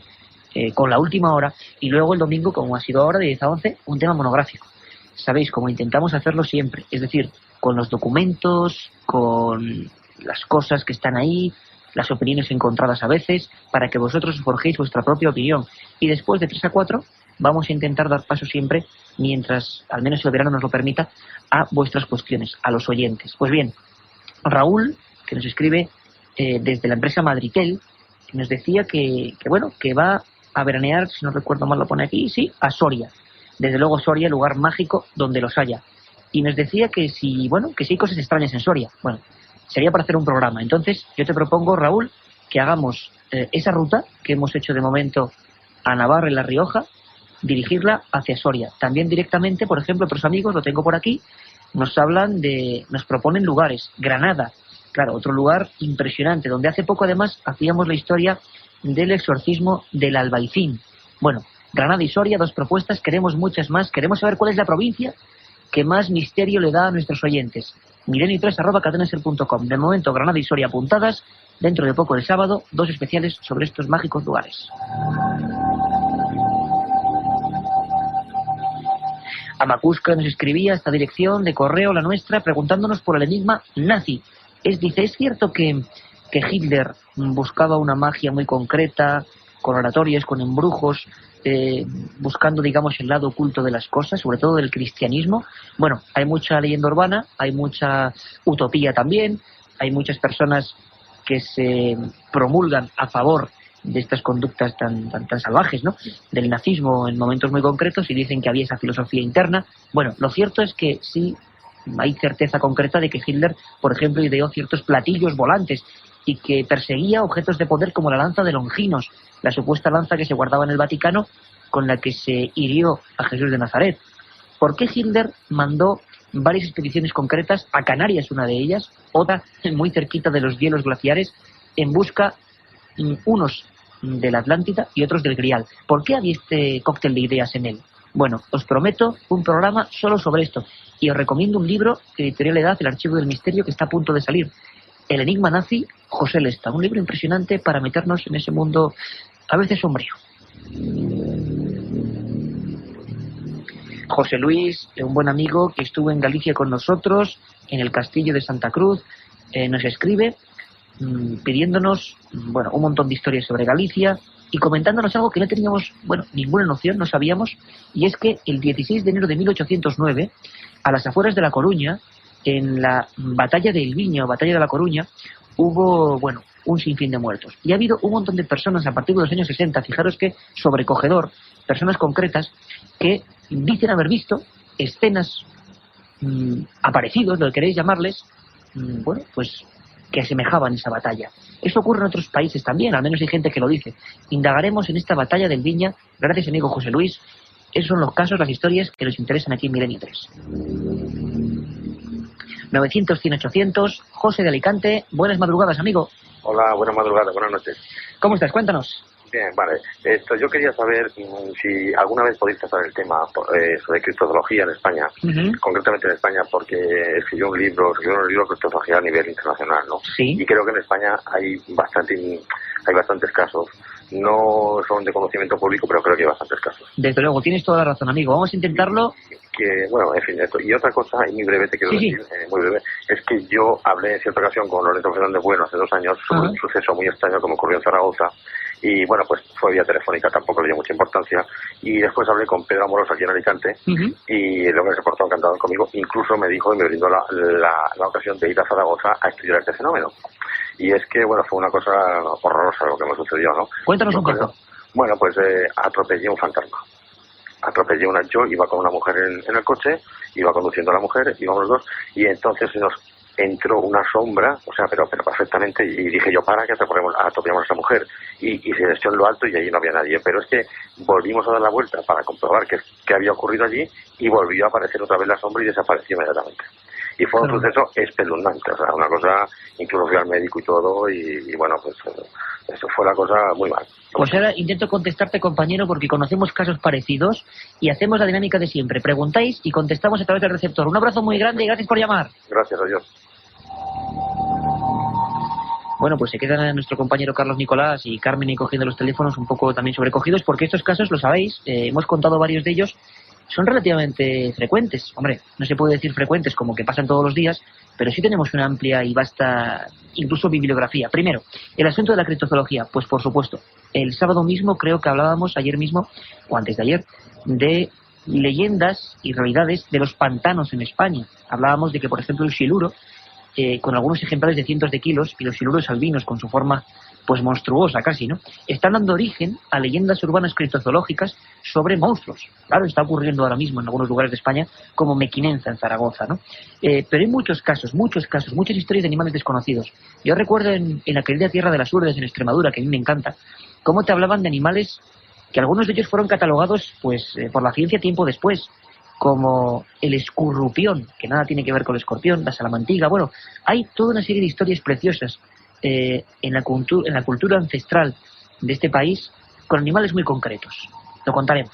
A: con la última hora. Y luego el domingo, como ha sido ahora, de 10 a 11, un tema monográfico. Sabéis, como intentamos hacerlo siempre, es decir, con los documentos, con las cosas que están ahí, las opiniones encontradas a veces, para que vosotros forjéis vuestra propia opinión. Y después de 3 a 4... vamos a intentar dar paso siempre, mientras, al menos el verano nos lo permita, a vuestras cuestiones, a los oyentes. Pues bien, Raúl, que nos escribe desde la empresa Madritel, nos decía que va a veranear, si no recuerdo mal lo pone aquí, sí, a Soria. Desde luego Soria, lugar mágico donde los haya. Y nos decía que si hay cosas extrañas en Soria. Bueno, sería para hacer un programa. Entonces, yo te propongo, Raúl, que hagamos esa ruta que hemos hecho de momento a Navarra y La Rioja, dirigirla hacia Soria. También directamente, por ejemplo, otros amigos, lo tengo por aquí, nos proponen lugares. Granada, claro, otro lugar impresionante, donde hace poco además hacíamos la historia del exorcismo del Albaicín. Bueno, Granada y Soria, 2 propuestas, queremos muchas más, queremos saber cuál es la provincia que más misterio le da a nuestros oyentes. milenio3@cadenaser.com. De momento, Granada y Soria apuntadas, dentro de poco el sábado, 2 especiales sobre estos mágicos lugares. Amacuska nos escribía a esta dirección de correo, la nuestra, preguntándonos por el enigma nazi. Dice, ¿es cierto que Hitler buscaba una magia muy concreta, con oratorios, con embrujos, buscando, digamos, el lado oculto de las cosas, sobre todo del cristianismo? Bueno, hay mucha leyenda urbana, hay mucha utopía también, hay muchas personas que se promulgan a favor de estas conductas tan salvajes, ¿no?, del nazismo en momentos muy concretos, y dicen que había esa filosofía interna. Bueno, lo cierto es que sí hay certeza concreta de que Hitler, por ejemplo, ideó ciertos platillos volantes y que perseguía objetos de poder como la lanza de Longinos, la supuesta lanza que se guardaba en el Vaticano con la que se hirió a Jesús de Nazaret. ¿Por qué Hitler mandó varias expediciones concretas a Canarias, una de ellas, otra muy cerquita de los hielos glaciares, en busca unos de la Atlántida y otros del Grial? ¿Por qué había este cóctel de ideas en él? Bueno, os prometo un programa solo sobre esto, y os recomiendo un libro de Editorial Edad, El Archivo del Misterio, que está a punto de salir, El enigma nazi, José Lesta, un libro impresionante para meternos en ese mundo a veces sombrío. José Luis, un buen amigo que estuvo en Galicia con nosotros, en el Castillo de Santa Cruz, nos escribe pidiéndonos, bueno, un montón de historias sobre Galicia y comentándonos algo que no teníamos, bueno, ninguna noción, no sabíamos, y es que el 16 de enero de 1809, a las afueras de La Coruña, en la batalla de Elviño, batalla de La Coruña, hubo, bueno, un sinfín de muertos. Y ha habido un montón de personas a partir de los años 60, fijaros que sobrecogedor, personas concretas que dicen haber visto escenas aparecidos, lo que queréis llamarles, bueno, pues que asemejaban esa batalla. Eso ocurre en otros países también, al menos hay gente que lo dice. Indagaremos en esta batalla del Viña, gracias amigo José Luis. Esos son los casos, las historias que nos interesan aquí en Milenio 3. 900-100-800, José de Alicante. Buenas madrugadas, amigo.
O: Hola, buenas madrugadas, buenas noches.
A: ¿Cómo estás? Cuéntanos.
O: Bien, vale. Yo quería saber si alguna vez podéis tratar el tema sobre criptozoología en España, concretamente en España, porque escribió un libro de criptozoología a nivel internacional, ¿no? Sí. Y creo que en España hay bastantes casos. No son de conocimiento público, pero creo que hay bastantes casos.
A: Desde luego, tienes toda la razón, amigo. Vamos a intentarlo.
O: Bueno, en fin, esto. Y otra cosa, y muy breve, te quiero decir, muy breve, es que yo hablé en cierta ocasión con Lorenzo Fernández Bueno hace 2 años sobre un suceso muy extraño que me ocurrió en Zaragoza. Y bueno, pues fue vía telefónica, tampoco le dio mucha importancia. Y después hablé con Pedro Amoroso aquí en Alicante, y el hombre se portó encantado conmigo. Incluso me dijo y me brindó la ocasión de ir a Zaragoza a estudiar este fenómeno. Y es que, bueno, fue una cosa horrorosa lo que me sucedió, ¿no?
A: Cuéntanos un poco.
O: Bueno, pues atropellé un fantasma. Yo iba con una mujer en el coche, iba conduciendo a la mujer, íbamos los dos, y entonces nos entró una sombra, o sea, pero perfectamente, y dije yo, para que atropellamos a esa mujer, y se echó en lo alto y allí no había nadie. Pero es que volvimos a dar la vuelta para comprobar qué había ocurrido allí, y volvió a aparecer otra vez la sombra y desapareció inmediatamente. Y fue un suceso espeluznante, o sea, una cosa, incluso fui al médico y todo, y bueno, pues eso fue la cosa muy mal.
A: Pues ahora intento contestarte, compañero, porque conocemos casos parecidos y hacemos la dinámica de siempre. Preguntáis y contestamos a través del receptor. Un abrazo muy grande y gracias por llamar.
O: Gracias, adiós.
A: Bueno, pues se quedan nuestro compañero Carlos Nicolás y Carmen y cogiendo los teléfonos un poco también sobrecogidos, porque estos casos, lo sabéis, hemos contado varios de ellos, son relativamente frecuentes. Hombre, no se puede decir frecuentes como que pasan todos los días, pero sí tenemos una amplia y vasta, incluso bibliografía. Primero, el asunto de la criptozoología. Pues por supuesto, el sábado mismo creo que hablábamos, ayer mismo, o antes de ayer, de leyendas y realidades de los pantanos en España. Hablábamos de que, por ejemplo, el siluro, con algunos ejemplares de cientos de kilos, y los siluros albinos con su forma pues monstruosa casi, ¿no?, están dando origen a leyendas urbanas criptozoológicas sobre monstruos. Claro, está ocurriendo ahora mismo en algunos lugares de España, como Mequinenza en Zaragoza, ¿no? Pero hay muchas historias de animales desconocidos. Yo recuerdo en la querida tierra de las Urdes, en Extremadura, que a mí me encanta, cómo te hablaban de animales que algunos de ellos fueron catalogados pues por la ciencia tiempo después, como el escurrupión, que nada tiene que ver con el escorpión, la salamantiga. Bueno, hay toda una serie de historias preciosas en la cultura ancestral de este país, con animales muy concretos. Lo contaremos.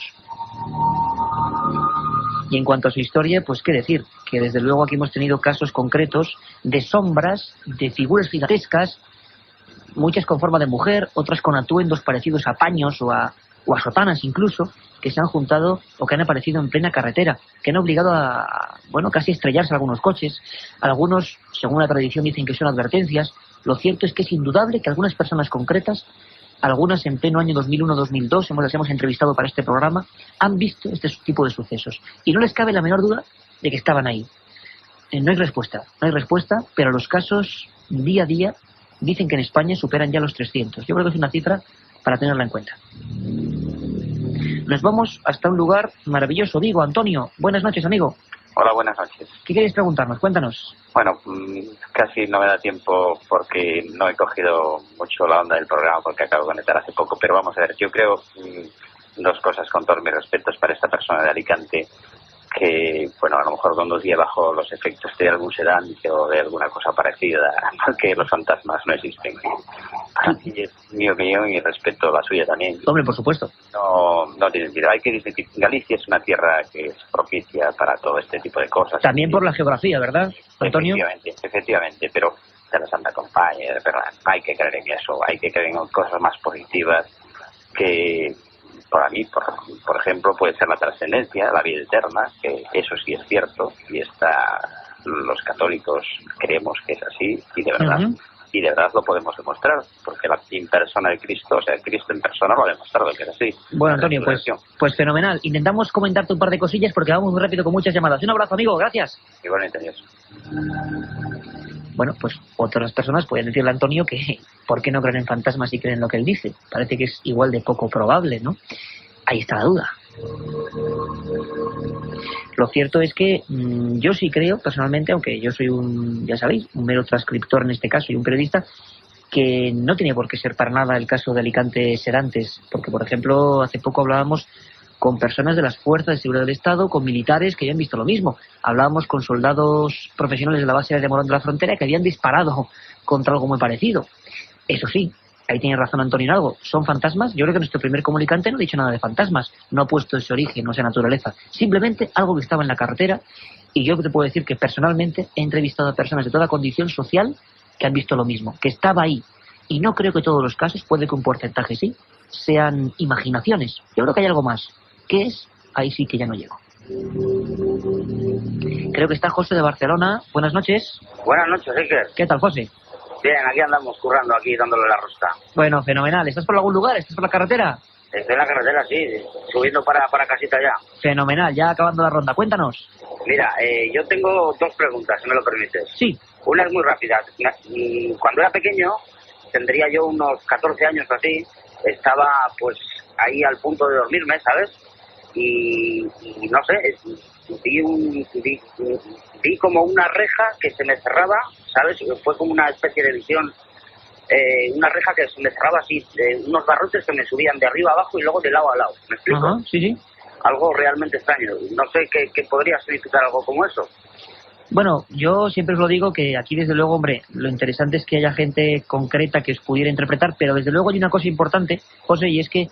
A: Y en cuanto a su historia, pues qué decir, que desde luego aquí hemos tenido casos concretos de sombras, de figuras gigantescas, muchas con forma de mujer, otras con atuendos parecidos a paños o a o a sotanas incluso, que se han juntado o que han aparecido en plena carretera, que han obligado a casi estrellarse algunos coches. Algunos, según la tradición, dicen que son advertencias. Lo cierto es que es indudable que algunas personas concretas, algunas en pleno año 2001-2002, las hemos entrevistado para este programa, han visto este tipo de sucesos. Y no les cabe la menor duda de que estaban ahí. No hay respuesta, pero los casos día a día dicen que en España superan ya los 300. Yo creo que es una cifra para tenerla en cuenta. Nos vamos hasta un lugar maravilloso. Vigo, Antonio, buenas noches, amigo.
P: Hola, buenas noches.
A: ¿Qué queréis preguntarnos? Cuéntanos.
P: Bueno, casi no me da tiempo porque no he cogido mucho la onda del programa porque acabo de conectar hace poco, pero vamos a ver, yo creo dos cosas con todos mis respetos para esta persona de Alicante, que, bueno, a lo mejor conducía bajo los efectos de algún sedante o de alguna cosa parecida, porque los fantasmas no existen. Así es mi opinión y respeto la suya también.
A: Hombre, por supuesto.
P: No tiene sentido. Hay que decir que Galicia es una tierra que es propicia para todo este tipo de cosas.
A: También por la geografía, ¿verdad, Antonio?
P: Efectivamente, pero se la Santa Compañía, hay que creer en eso, hay que creer en cosas más positivas que... Para mí, por ejemplo, puede ser la trascendencia, la vida eterna, que eso sí es cierto, y los católicos creemos que es así, y de verdad lo podemos demostrar, porque la persona de Cristo, o sea, Cristo en persona lo ha demostrado que es así.
A: Bueno, Antonio, pues fenomenal. Intentamos comentarte un par de cosillas porque vamos muy rápido con muchas llamadas. Un abrazo, amigo, gracias.
P: Igualmente, adiós.
A: Bueno, pues otras personas pueden decirle a Antonio que ¿por qué no creen en fantasmas y creen lo que él dice? Parece que es igual de poco probable, ¿no? Ahí está la duda. Lo cierto es que yo sí creo, personalmente, aunque yo soy un mero transcriptor en este caso y un periodista, que no tenía por qué ser para nada el caso de Alicante Serantes, porque, por ejemplo, hace poco hablábamos con personas de las fuerzas de seguridad del Estado, con militares que habían visto lo mismo. Hablábamos con soldados profesionales de la base de Morón de la Frontera que habían disparado contra algo muy parecido. Eso sí, ahí tiene razón Antonio en algo. ¿Son fantasmas? Yo creo que nuestro primer comunicante no ha dicho nada de fantasmas. No ha puesto ese origen, no esa naturaleza. Simplemente algo que estaba en la carretera. Y yo te puedo decir que personalmente he entrevistado a personas de toda condición social que han visto lo mismo, que estaba ahí. Y no creo que todos los casos, puede que un porcentaje sí, sean imaginaciones. Yo creo que hay algo más. ¿Qué es? Ahí sí que ya no llego. Creo que está José de Barcelona. Buenas noches.
Q: Buenas noches, Iker.
A: ¿Qué tal, José?
Q: Bien, aquí andamos currando, aquí dándole la rosca.
A: Bueno, fenomenal. ¿Estás por algún lugar? ¿Estás por la carretera?
Q: Estoy en la carretera, sí, subiendo para casita ya.
A: Fenomenal, ya acabando la ronda. Cuéntanos.
Q: Mira, yo tengo dos preguntas, si me lo permites.
A: Sí.
Q: Una es muy rápida. Cuando era pequeño, tendría yo unos 14 años o así, estaba pues ahí al punto de dormirme, ¿sabes? Y no sé, vi como una reja que se me cerraba, ¿sabes? Fue como una especie de visión, una reja que se me cerraba así, unos barrotes que me subían de arriba a abajo y luego de lado a lado. ¿Me explico?
A: Ajá, sí.
Q: Algo realmente extraño. No sé qué podría significar algo como eso.
A: Bueno, yo siempre os lo digo que aquí desde luego, hombre, lo interesante es que haya gente concreta que os pudiera interpretar, pero desde luego hay una cosa importante, José, y es que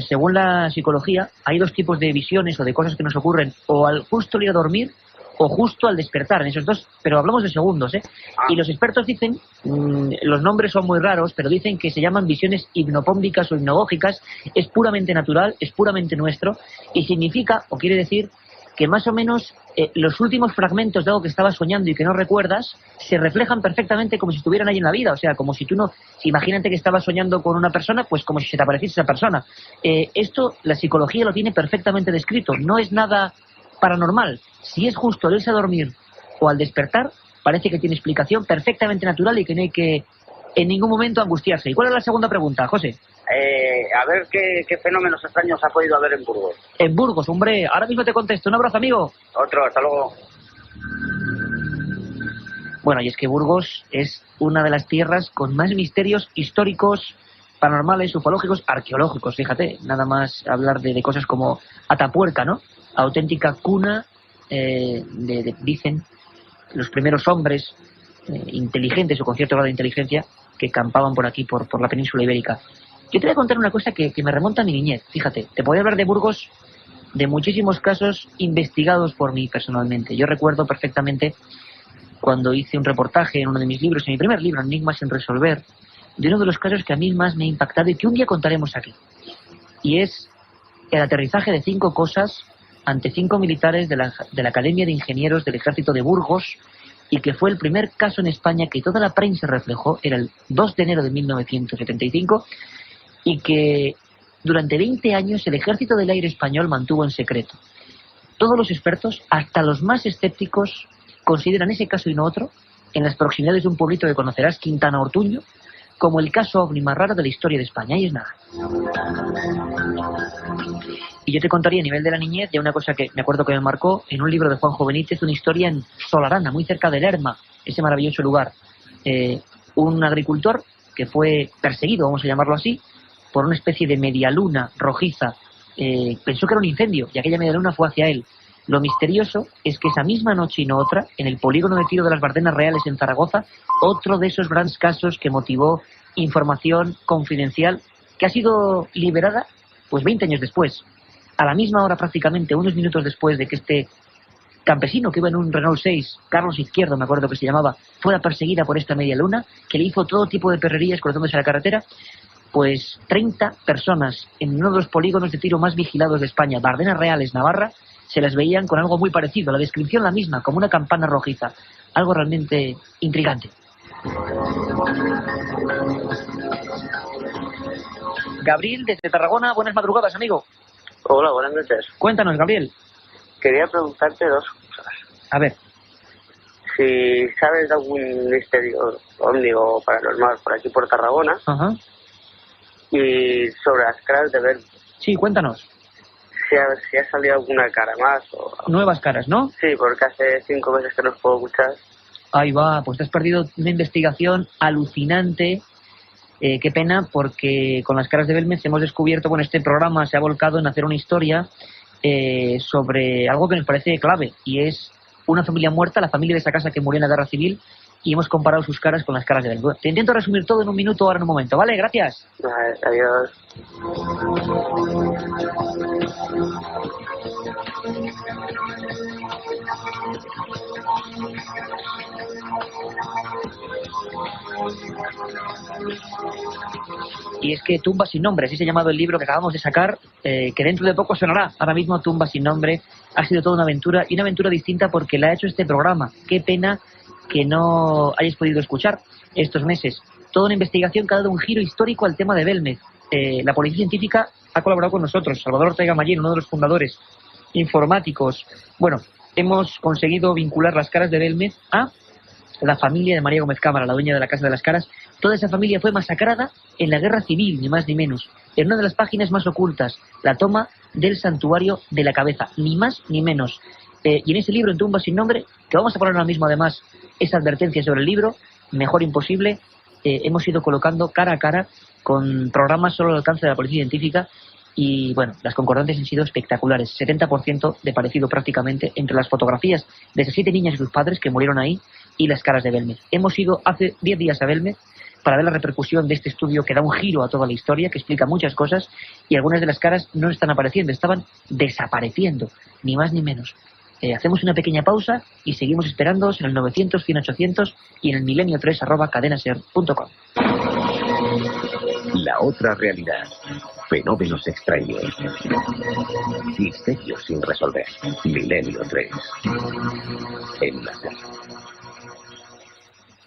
A: según la psicología, hay dos tipos de visiones o de cosas que nos ocurren o al justo ir a dormir o justo al despertar, en esos dos, pero hablamos de segundos, ¿eh? Y los expertos dicen, los nombres son muy raros, pero dicen que se llaman visiones hipnopómbicas o hipnagógicas, es puramente natural, es puramente nuestro, y significa, o quiere decir, que más o menos los últimos fragmentos de algo que estabas soñando y que no recuerdas se reflejan perfectamente como si estuvieran ahí en la vida. O sea, como si tú no... Imagínate que estabas soñando con una persona, pues como si se te apareciese esa persona. Esto la psicología lo tiene perfectamente descrito. No es nada paranormal. Si es justo al irse a dormir o al despertar, parece que tiene explicación perfectamente natural y que no hay que en ningún momento angustiarse. ¿Y cuál es la segunda pregunta, José?
Q: A ver qué fenómenos extraños ha podido haber en Burgos.
A: En Burgos, hombre. Ahora mismo te contesto. Un abrazo, amigo.
Q: Otro, hasta luego.
A: Bueno, y es que Burgos es una de las tierras con más misterios históricos, paranormales, ufológicos, arqueológicos. Fíjate, nada más hablar de cosas como Atapuerca, ¿no? Auténtica cuna, dicen, los primeros hombres inteligentes o con cierto grado de inteligencia que campaban por aquí, por la península ibérica. Yo te voy a contar una cosa que me remonta a mi niñez. Fíjate, te podría hablar de Burgos, de muchísimos casos investigados por mí personalmente. Yo recuerdo perfectamente cuando hice un reportaje en uno de mis libros, en mi primer libro, Enigmas sin resolver, de uno de los casos que a mí más me ha impactado y que un día contaremos aquí. y es el aterrizaje de 5 cosas ante 5 militares de la Academia de Ingenieros del Ejército de Burgos, y que fue el primer caso en España que toda la prensa reflejó. Era el 2 de enero de 1975, y que durante 20 años el Ejército del Aire español mantuvo en secreto. Todos los expertos, hasta los más escépticos, consideran ese caso y no otro, en las proximidades de un pueblito que conocerás, Quintana Ortuño, como el caso ovni más raro de la historia de España. Ahí es nada. Y yo te contaría a nivel de la niñez de una cosa que me acuerdo que me marcó en un libro de Juanjo Benítez, una historia en Solarana, muy cerca de Lerma, ese maravilloso lugar. Un agricultor que fue perseguido, vamos a llamarlo así, por una especie de medialuna rojiza. Pensó que era un incendio y aquella medialuna fue hacia él. Lo misterioso es que esa misma noche y no otra, en el polígono de tiro de las Bardenas Reales en Zaragoza, otro de esos grandes casos que motivó información confidencial que ha sido liberada pues 20 años después, a la misma hora prácticamente, unos minutos después de que este campesino que iba en un Renault 6, Carlos Izquierdo me acuerdo que se llamaba, fuera perseguida por esta media luna, que le hizo todo tipo de perrerías cruzándose la carretera. Pues 30 personas en uno de los polígonos de tiro más vigilados de España, Bardenas Reales, Navarra, se las veían con algo muy parecido, la descripción la misma, como una campana rojiza, algo realmente intrigante. Gabriel, desde Tarragona, buenas madrugadas, amigo.
R: Hola, buenas noches.
A: Cuéntanos, Gabriel.
R: Quería preguntarte 2 cosas.
A: A ver.
R: Si sabes de algún misterio ovni o paranormal por aquí por Tarragona.
A: Ajá.
R: Y sobre las caras de ver.
A: Sí, cuéntanos.
R: Si ha salido alguna cara más o...
A: Nuevas caras, ¿no?
R: Sí, porque hace 5 meses que no os puedo escuchar.
A: Ahí va, pues te has perdido una investigación alucinante. Qué pena, porque con las caras de Belmez hemos descubierto, bueno, este programa se ha volcado en hacer una historia sobre algo que nos parece clave, y es una familia muerta, la familia de esa casa que murió en la guerra civil, y hemos comparado sus caras con las caras de Belmez. Te intento resumir todo en un minuto, ahora en un momento, ¿vale? Gracias.
R: Vale, adiós.
A: Y es que Tumba sin nombre, así se ha llamado el libro que acabamos de sacar, que dentro de poco sonará. Ahora mismo Tumba sin nombre ha sido toda una aventura, y una aventura distinta porque la ha hecho este programa. Qué pena que no hayáis podido escuchar estos meses. Toda una investigación que ha dado un giro histórico al tema de Belmez. La policía científica ha colaborado con nosotros, Salvador Ortega Mayer, uno de los fundadores, informáticos. Bueno, hemos conseguido vincular las caras de Belmez a la familia de María Gómez Cámara, la dueña de la Casa de las Caras. Toda esa familia fue masacrada en la Guerra Civil, ni más ni menos. En una de las páginas más ocultas, la toma del santuario de la cabeza, ni más ni menos. Y en ese libro, en Tumba sin nombre, que vamos a poner ahora mismo además esa advertencia sobre el libro, mejor imposible, hemos ido colocando cara a cara con programas solo al alcance de la policía científica. Y bueno, las concordancias han sido espectaculares. 70% de parecido prácticamente entre las fotografías de esas 7 niñas y sus padres que murieron ahí y las caras de Belmez. Hemos ido hace 10 días a Belmez para ver la repercusión de este estudio que da un giro a toda la historia, que explica muchas cosas, y algunas de las caras no están apareciendo, estaban desapareciendo, ni más ni menos. Hacemos una pequeña pausa y seguimos esperándoos en el 900-100-800 y en el milenio3@cadenaser.com.
G: La otra realidad. Fenómenos extraños. Misterios sin resolver. Milenio 3. En la SER.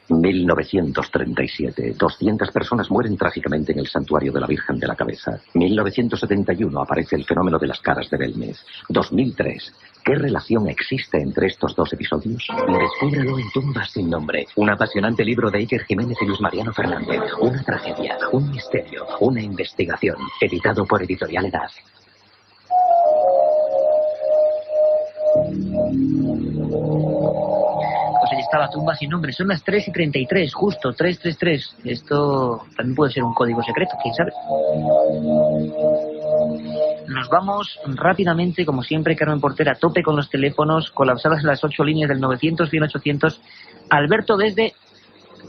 D: 1937. 200 personas mueren trágicamente en el santuario de la Virgen de la Cabeza. 1971. Aparece el fenómeno de las caras de Belmez. 2003. ¿Qué relación existe entre estos 2 episodios?
J: Descúbrelo en Tumba sin nombre. Un apasionante libro de Iker Jiménez y Luis Mariano Fernández. Una tragedia, un misterio, una investigación. Editado por Editorial Edad.
A: Pues ahí está la Tumba sin nombre. Son las 3:33, justo, 333. Esto también puede ser un código secreto, quién sabe. Nos vamos rápidamente, como siempre, Carmen Portera, a tope con los teléfonos, colapsadas las 8 líneas del 900-100-800. Alberto desde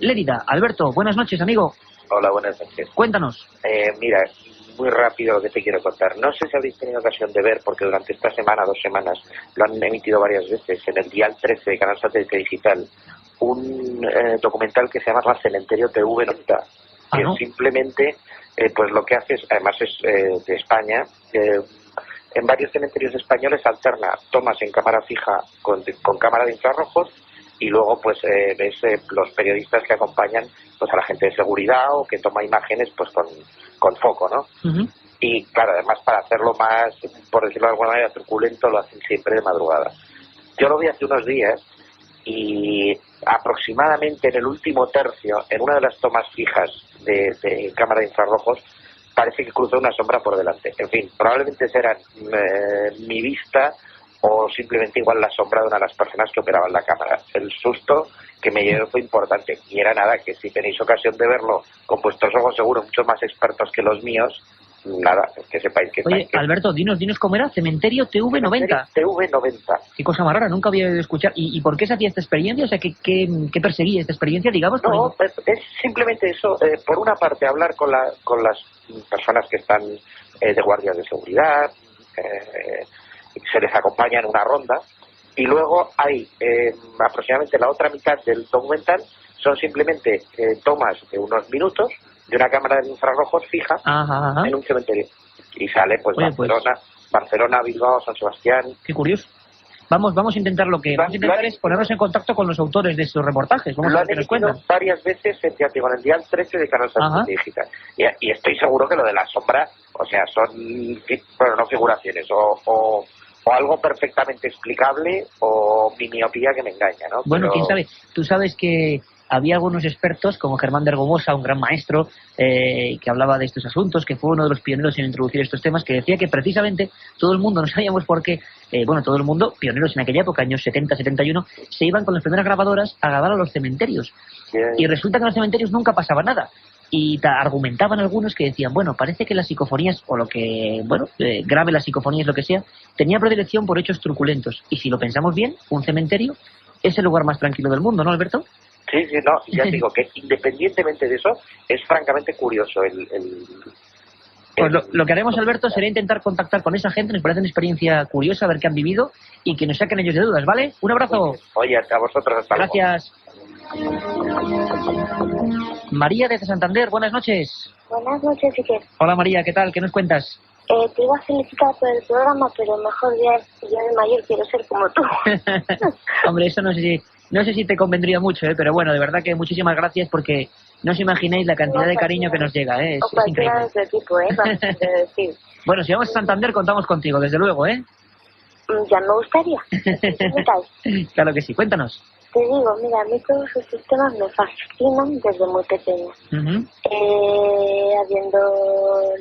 A: Lérida. Alberto, buenas noches, amigo.
S: Hola, buenas noches.
A: Cuéntanos.
S: Mira, muy rápido lo que te quiero contar. No sé si habéis tenido ocasión de ver, porque durante esta semana, 2 semanas, lo han emitido varias veces en el Dial 13 de Canal Satélite Digital, un documental que se llama Cementerio TV90. que
A: ¿no?
S: simplemente pues lo que hace es, además es de España, en varios cementerios españoles alterna tomas en cámara fija con cámara de infrarrojos y luego pues ves los periodistas que acompañan pues a la gente de seguridad o que toma imágenes pues con foco, ¿no?
A: Uh-huh.
S: Y claro, además para hacerlo más, por decirlo de alguna manera, truculento, lo hacen siempre de madrugada. Yo lo vi hace unos días y aproximadamente en el último tercio, en una de las tomas fijas de cámara de infrarrojos, parece que cruzó una sombra por delante. En fin, probablemente será mi vista o simplemente igual la sombra de una de las personas que operaban la cámara. El susto que me llevé fue importante y era nada, que si tenéis ocasión de verlo con vuestros ojos seguro mucho más expertos que los míos, nada, que sepáis que...
A: Oye, Alberto, dinos cómo era, Cementerio TV90.
S: TV90.
A: Qué cosa más rara, nunca había oído escuchar. ¿Y por qué se hacía esta experiencia? O sea, ¿qué perseguía esta experiencia, digamos?
S: No, es simplemente eso. Por una parte, hablar con las personas que están de guardias de seguridad, se les acompaña en una ronda, y luego hay aproximadamente la otra mitad del documental, son simplemente tomas de unos minutos de una cámara de infrarrojos fija en un cementerio. Y sale pues Barcelona, Bilbao, San Sebastián.
A: Qué curioso. Vamos a intentar vamos a intentar es ponernos en contacto con los autores de estos reportajes. Vamos
S: lo
A: a
S: han
A: ver qué nos cuentan.
S: varias veces en el Dial 13 de Canal Satélite Digital. Y estoy seguro que lo de la sombra, o sea, son, bueno, no figuraciones, o algo perfectamente explicable, o mi miopía que me engaña, ¿no?
A: Bueno,
S: Pero...
A: quién sabe. Tú sabes que había algunos expertos, como Germán de Ergomosa, un gran maestro, que hablaba de estos asuntos, que fue uno de los pioneros en introducir estos temas, que decía que precisamente todo el mundo, no sabíamos por qué, todo el mundo, pioneros en aquella época, años 70, 71, se iban con las primeras grabadoras a grabar a los cementerios. Y resulta que en los cementerios nunca pasaba nada. Y argumentaban algunos que decían, bueno, parece que las psicofonías, o lo que, grave las psicofonías, lo que sea, tenía predilección por hechos truculentos. Y si lo pensamos bien, un cementerio es el lugar más tranquilo del mundo, ¿no, Alberto?
S: Sí, no, ya digo que independientemente de eso, es francamente curioso
A: Pues lo que haremos, Alberto, será intentar contactar con esa gente, nos parece una experiencia curiosa, a ver qué han vivido, y que nos saquen ellos de dudas, ¿vale? Un abrazo.
S: Oye, a vosotros, hasta luego.
A: Gracias. María desde Santander, buenas noches.
T: Buenas noches, Iker.
A: Hola María, ¿qué tal? ¿Qué nos cuentas?
T: Te iba a felicitar por el programa, pero mejor ya de mayor quiero ser como tú.
A: Hombre, eso no sé si te convendría mucho, pero bueno, de verdad que muchísimas gracias, porque no os imagináis la cantidad de cariño que nos llega, es increíble.
T: De ese tipo, decir.
A: Bueno, si vamos a Santander contamos contigo, desde luego,
T: Ya me gustaría.
A: Claro que sí, cuéntanos.
T: Te digo, mira, a mí todos estos temas me fascinan desde muy pequeña. Habiendo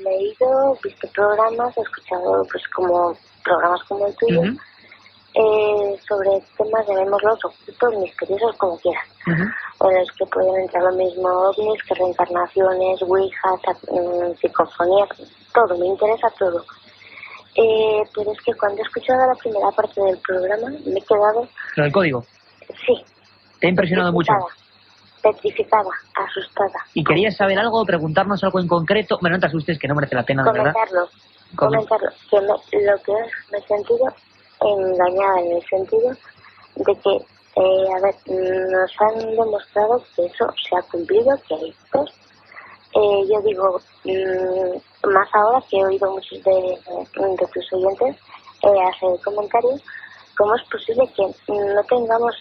T: leído, visto programas, escuchado pues como programas como el tuyo, sobre temas, llamémoslos ocultos, misteriosos, como quieras. En los que pueden entrar lo mismo ovnis, que reencarnaciones, ouijas, psicofonías, todo, me interesa todo. Pero es que cuando he escuchado la primera parte del programa me he quedado...
A: ¿Lo del código?
T: Sí.
A: ¿Te ha impresionado mucho?
T: Petrificada, asustada.
A: ¿Y querías saber algo, preguntarnos algo en concreto? Bueno, no te asustes, que no merece la pena, de verdad.
T: Comentarlo. Que lo que me he sentido engañada, en el sentido de que, nos han demostrado que eso se ha cumplido, que hay dos. Yo digo, más ahora que he oído muchos de tus oyentes hacer comentarios, ¿cómo es posible que no tengamos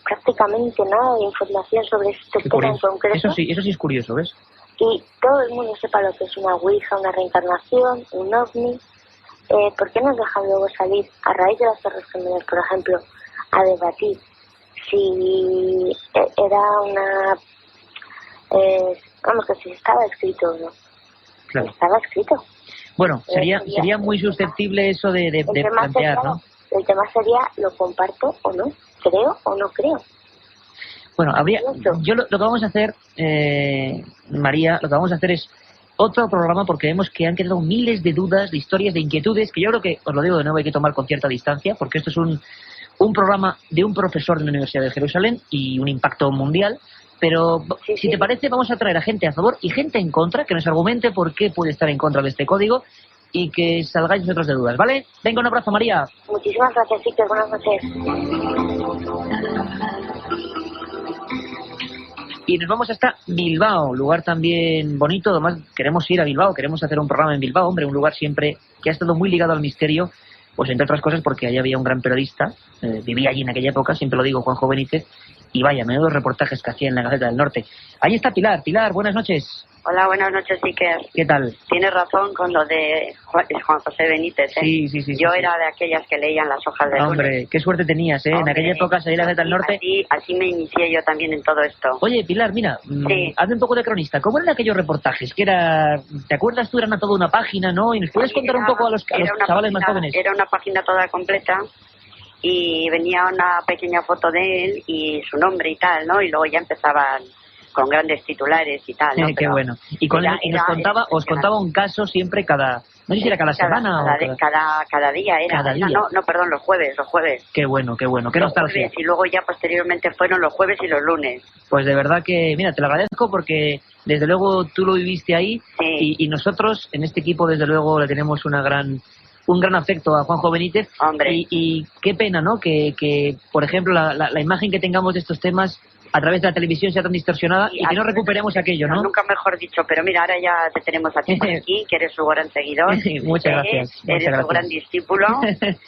T: prácticamente nada de información sobre este tema en concreto?
A: Eso sí es curioso, ¿ves?
T: Y todo el mundo sepa lo que es una ouija, una reencarnación, un ovni. ¿Por qué nos dejan luego salir, a raíz de las Torres Gemelas, por ejemplo, a debatir si era una... que si estaba escrito o no?
A: Claro.
T: Estaba escrito.
A: Bueno, sería muy susceptible eso de plantear, ¿no?
T: El tema sería, ¿lo comparto o no? ¿Creo o no creo?
A: Bueno, yo lo que vamos a hacer, María, lo que vamos a hacer es otro programa, porque vemos que han quedado miles de dudas, de historias, de inquietudes, que yo creo que, os lo digo de nuevo, hay que tomar con cierta distancia, porque esto es un programa de un profesor de la Universidad de Jerusalén y un impacto mundial, pero si te parece vamos a traer a gente a favor y gente en contra, que nos argumente por qué puede estar en contra de este código, y que salgáis vosotros de dudas, ¿vale? Venga, un abrazo, María.
T: Muchísimas gracias, Iker. Buenas noches.
A: Y nos vamos hasta Bilbao, lugar también bonito. Además, queremos ir a Bilbao, queremos hacer un programa en Bilbao, hombre, un lugar siempre que ha estado muy ligado al misterio, pues entre otras cosas porque allí había un gran periodista, vivía allí en aquella época, siempre lo digo, Juanjo Benítez, y vaya, menudos reportajes que hacía en la Gaceta del Norte. Ahí está Pilar. Pilar, buenas noches.
U: Hola, buenas noches, Iker.
A: ¿Qué tal?
U: Tienes razón con lo de Juan José Benítez, ¿eh?
A: Sí.
U: Yo era de aquellas que leían las hojas de
A: Hombre,
U: lunes.
A: qué suerte tenías, ¿eh?
U: Hombre,
A: en aquella época salí a la Gaceta del Norte.
U: Así me inicié yo también en todo esto.
A: Oye, Pilar, mira, hazme un poco de cronista. ¿Cómo eran aquellos reportajes? Que era, ¿te acuerdas tú? Eran a toda una página, ¿no? Y nos puedes contar un poco a los chavales más jóvenes.
U: Era una página toda completa y venía una pequeña foto de él y su nombre y tal, ¿no? Y luego ya empezaban con grandes titulares y tal, ¿no?
A: Qué bueno. Y os contaba un caso siempre cada... No sé si era cada semana o...
U: Cada día era.
A: Cada día.
U: No, perdón, los jueves.
A: Qué bueno, qué
U: los
A: nostalgia.
U: Jueves, y luego ya posteriormente fueron los jueves y los lunes.
A: Pues de verdad que, mira, te lo agradezco porque desde luego tú lo viviste ahí y nosotros en este equipo desde luego le tenemos un gran afecto a Juanjo Benítez.
U: Hombre.
A: Y qué pena, ¿no? Que por ejemplo, la imagen que tengamos de estos temas a través de la televisión sea tan distorsionada y que no recuperemos aquello, ¿no?
U: Nunca mejor dicho, pero mira, ahora ya te tenemos a ti por aquí, que eres su gran seguidor.
A: Muchas gracias.
U: Eres su gran discípulo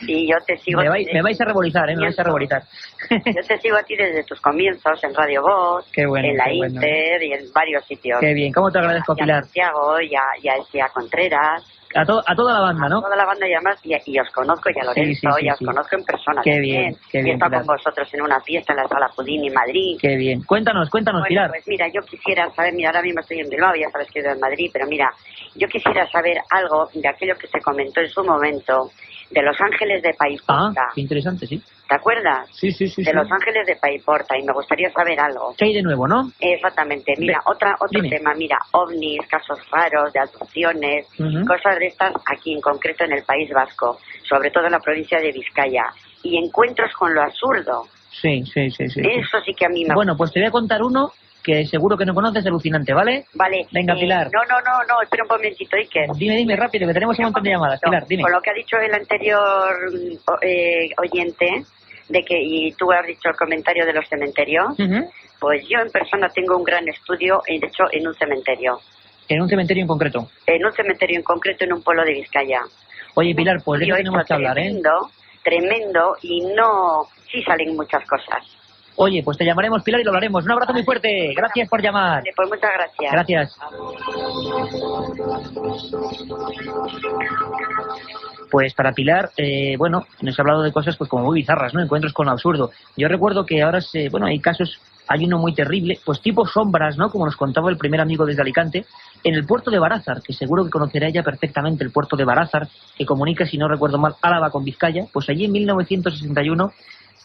U: y yo te sigo...
A: Me vais a rebolizar, ¿eh? Me vais a rebolitar.
U: Yo te sigo a ti desde tus comienzos en Radio Voz, en la Inter y en varios sitios.
A: Qué bien, ¿cómo te agradezco, Pilar?
U: A Santiago y a Contreras.
A: A toda la banda, ¿no?
U: A toda la banda y además, y os conozco, y a Lorenzo, y os conozco en persona.
A: Qué bien, qué bien.
U: Y he estado con vosotros en una fiesta en la Sala Houdini en Madrid.
A: Qué bien. Cuéntanos, Pilar.
U: Pues mira, yo quisiera saber, mira, ahora mismo estoy en Bilbao, ya sabes que he ido en Madrid, pero mira, yo quisiera saber algo de aquello que se comentó en su momento, de Los Ángeles de Paiporta.
A: Ah, qué interesante, sí.
U: ¿Te acuerdas?
A: Sí.
U: De Los Ángeles de Paiporta, y me gustaría saber algo.
A: ¿Qué hay de nuevo, no?
U: Exactamente. Mira, otro tema, mira, ovnis, casos raros, de abducciones, cosas de estas aquí en concreto en el País Vasco, sobre todo en la provincia de Vizcaya, y encuentros con lo absurdo.
A: Sí.
U: Eso sí que a mí me...
A: Bueno, pues te voy a contar uno que seguro que no conoces, alucinante, ¿vale?
U: Vale.
A: Venga, Pilar.
U: No, espera un momentito, Iker.
A: Dime rápido, que tenemos un montón de llamadas. Pilar, dime.
U: Con lo que ha dicho el anterior oyente, y tú has dicho el comentario de los cementerios, pues yo en persona tengo un gran estudio, de hecho, en un cementerio.
A: ¿En un cementerio en concreto?
U: En un cementerio en concreto, en un pueblo de Vizcaya.
A: Oye, Pilar, pues de eso tenemos que hablar,
U: Tremendo, y sí salen muchas cosas.
A: Oye, pues te llamaremos, Pilar, y lo hablaremos. Un abrazo muy fuerte. Gracias por llamar.
U: Vale, pues muchas gracias.
A: Gracias. Pues para Pilar, nos ha hablado de cosas pues como muy bizarras, ¿no? Encuentros con lo absurdo. Yo recuerdo que ahora, hay casos, hay uno muy terrible, pues tipo sombras, ¿no? Como nos contaba el primer amigo desde Alicante, en el puerto de Barázar, que seguro que conocerá ella perfectamente, el puerto de Barázar, que comunica, si no recuerdo mal, Álava con Vizcaya. Pues allí en 1961...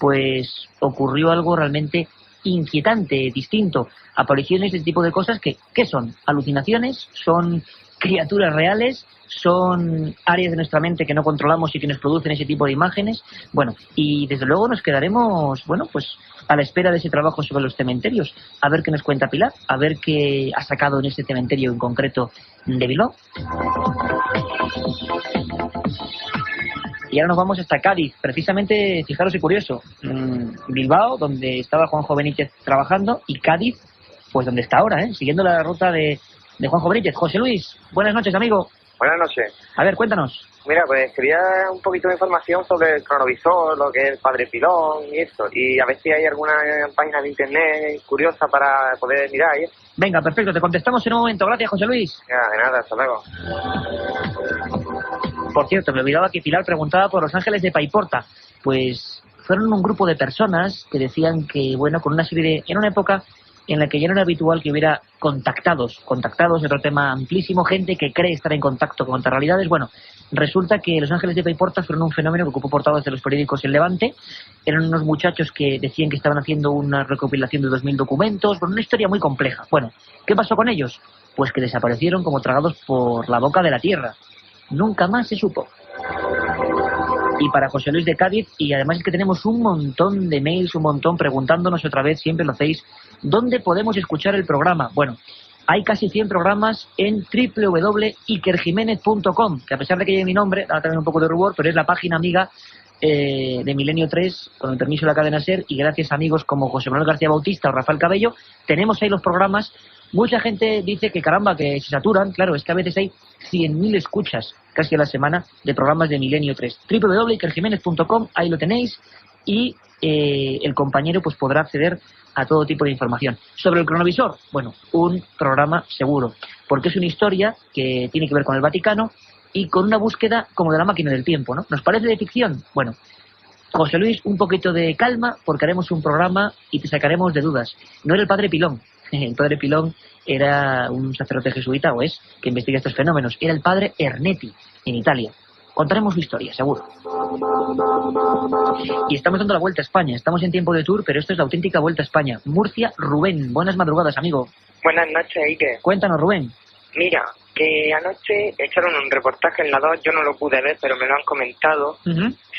A: pues ocurrió algo realmente inquietante, distinto. Apariciones de este tipo de cosas que, ¿qué son? ¿Alucinaciones? ¿Son criaturas reales? ¿Son áreas de nuestra mente que no controlamos y que nos producen ese tipo de imágenes? Bueno, y desde luego nos quedaremos, pues a la espera de ese trabajo sobre los cementerios. A ver qué nos cuenta Pilar, a ver qué ha sacado en este cementerio en concreto de Bilbao. Y ahora nos vamos hasta Cádiz, precisamente, fijaros y curioso, Bilbao, donde estaba Juanjo Benítez trabajando, y Cádiz, pues donde está ahora, siguiendo la ruta de Juanjo Benítez. José Luis, buenas noches, amigo.
V: Buenas noches.
A: A ver, cuéntanos.
V: Mira, pues quería un poquito de información sobre el cronovisor, lo que es el Padre Pilón y eso, y a ver si hay alguna página de internet curiosa para poder mirar.
A: Venga, perfecto, te contestamos en un momento. Gracias, José Luis.
V: Ya, de nada, hasta luego.
A: Por cierto, me olvidaba que Pilar preguntaba por Los Ángeles de Paiporta. Pues fueron un grupo de personas que decían que, con una serie de... En una época en la que ya no era habitual que hubiera contactados, otro tema amplísimo, gente que cree estar en contacto con otras realidades. Bueno, resulta que Los Ángeles de Paiporta fueron un fenómeno que ocupó portadas de los periódicos en Levante. Eran unos muchachos que decían que estaban haciendo una recopilación de 2000 documentos, una historia muy compleja. Bueno, ¿qué pasó con ellos? Pues que desaparecieron como tragados por la boca de la tierra. Nunca más se supo. Y para José Luis de Cádiz, y además es que tenemos un montón de mails, preguntándonos otra vez, siempre lo hacéis, ¿dónde podemos escuchar el programa? Bueno, hay casi 100 programas en www.ikerjimenez.com, que a pesar de que lleve mi nombre, da también un poco de rubor, pero es la página amiga de Milenio 3, con el permiso de la cadena SER, y gracias a amigos como José Manuel García Bautista o Rafael Cabello, tenemos ahí los programas. Mucha gente dice que caramba, que se saturan. Claro, es que a veces hay 100.000 escuchas casi a la semana de programas de Milenio 3. www.ikerjimenez.com, ahí lo tenéis, y el compañero pues podrá acceder a todo tipo de información. Sobre el cronovisor, bueno, un programa seguro, porque es una historia que tiene que ver con el Vaticano y con una búsqueda como de la máquina del tiempo, ¿no? ¿Nos parece de ficción? Bueno, José Luis, un poquito de calma, porque haremos un programa y te sacaremos de dudas. No era el padre Pilón. El padre Pilón era un sacerdote jesuita, o es, que investiga estos fenómenos. Era el padre Ernetti, en Italia. Contaremos su historia, seguro. Y estamos dando la vuelta a España. Estamos en tiempo de tour, pero esto es la auténtica vuelta a España. Murcia, Rubén. Buenas madrugadas, amigo.
C: Buenas noches, Ike.
A: Cuéntanos, Rubén.
C: Mira, que anoche echaron un reportaje en la 2, yo no lo pude ver, pero me lo han comentado,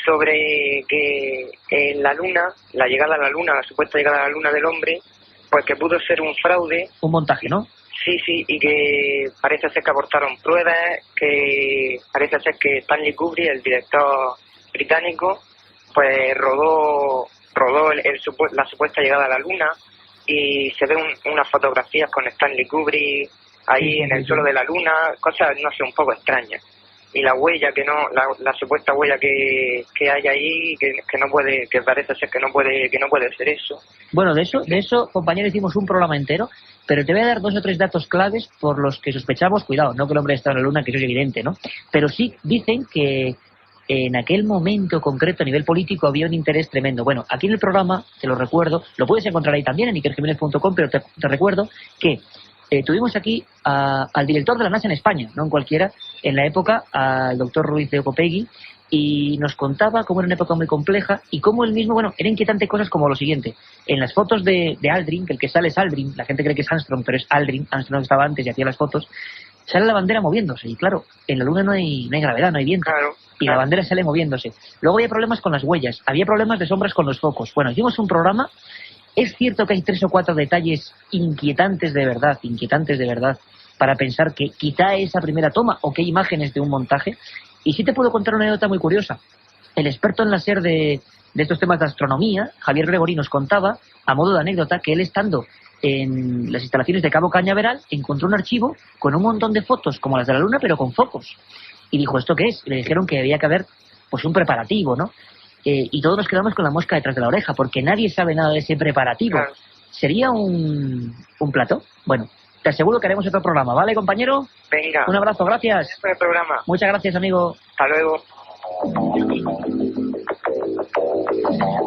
C: sobre que en la Luna, la llegada a la Luna, la supuesta llegada a la Luna del hombre, pues que pudo ser un fraude.
A: Un montaje, ¿no?
C: Sí, y que parece ser que aportaron pruebas, que parece ser que Stanley Kubrick, el director británico, pues rodó la supuesta llegada a la Luna, y se ven unas fotografías con Stanley Kubrick ahí en el suelo de la Luna, cosas, no sé, un poco extrañas. Y la huella la supuesta huella que hay ahí, que no puede, que parece ser que no puede ser eso.
A: Bueno, de eso, compañero, hicimos un programa entero, pero te voy a dar 2 o 3 datos claves por los que sospechamos, cuidado, no que el hombre está en la Luna, que eso es evidente, ¿no? Pero sí dicen que en aquel momento concreto a nivel político había un interés tremendo. Bueno, aquí en el programa, te lo recuerdo, lo puedes encontrar ahí también en ikerjimenez.com, pero te recuerdo que tuvimos aquí al director de la NASA en España, no en cualquiera, en la época, al doctor Ruiz de Ocopegui, y nos contaba cómo era una época muy compleja y cómo él mismo, bueno, era inquietante cosas como lo siguiente. En las fotos de Aldrin, que el que sale es Aldrin, la gente cree que es Armstrong, pero es Aldrin, Armstrong estaba antes y hacía las fotos, sale la bandera moviéndose, y claro, en la Luna no hay gravedad, no hay viento, y la bandera sale moviéndose. Luego había problemas con las huellas, había problemas de sombras con los focos. Bueno, hicimos un programa. Es cierto que hay 3 o 4 detalles inquietantes de verdad, para pensar que quizá esa primera toma o que hay imágenes de un montaje. Y sí te puedo contar una anécdota muy curiosa. El experto en la SER de estos temas de astronomía, Javier Gregorí, nos contaba, a modo de anécdota, que él estando en las instalaciones de Cabo Cañaveral encontró un archivo con un montón de fotos como las de la Luna, pero con focos. Y dijo, ¿esto qué es? Y le dijeron que había que haber pues un preparativo, ¿no? Y todos nos quedamos con la mosca detrás de la oreja, porque nadie sabe nada de ese preparativo. ¿Sería un plató? Bueno, te aseguro que haremos otro programa, ¿vale, compañero?
C: Venga.
A: Un abrazo, gracias.
C: Gracias por el programa.
A: Muchas gracias, amigo.
C: Hasta luego.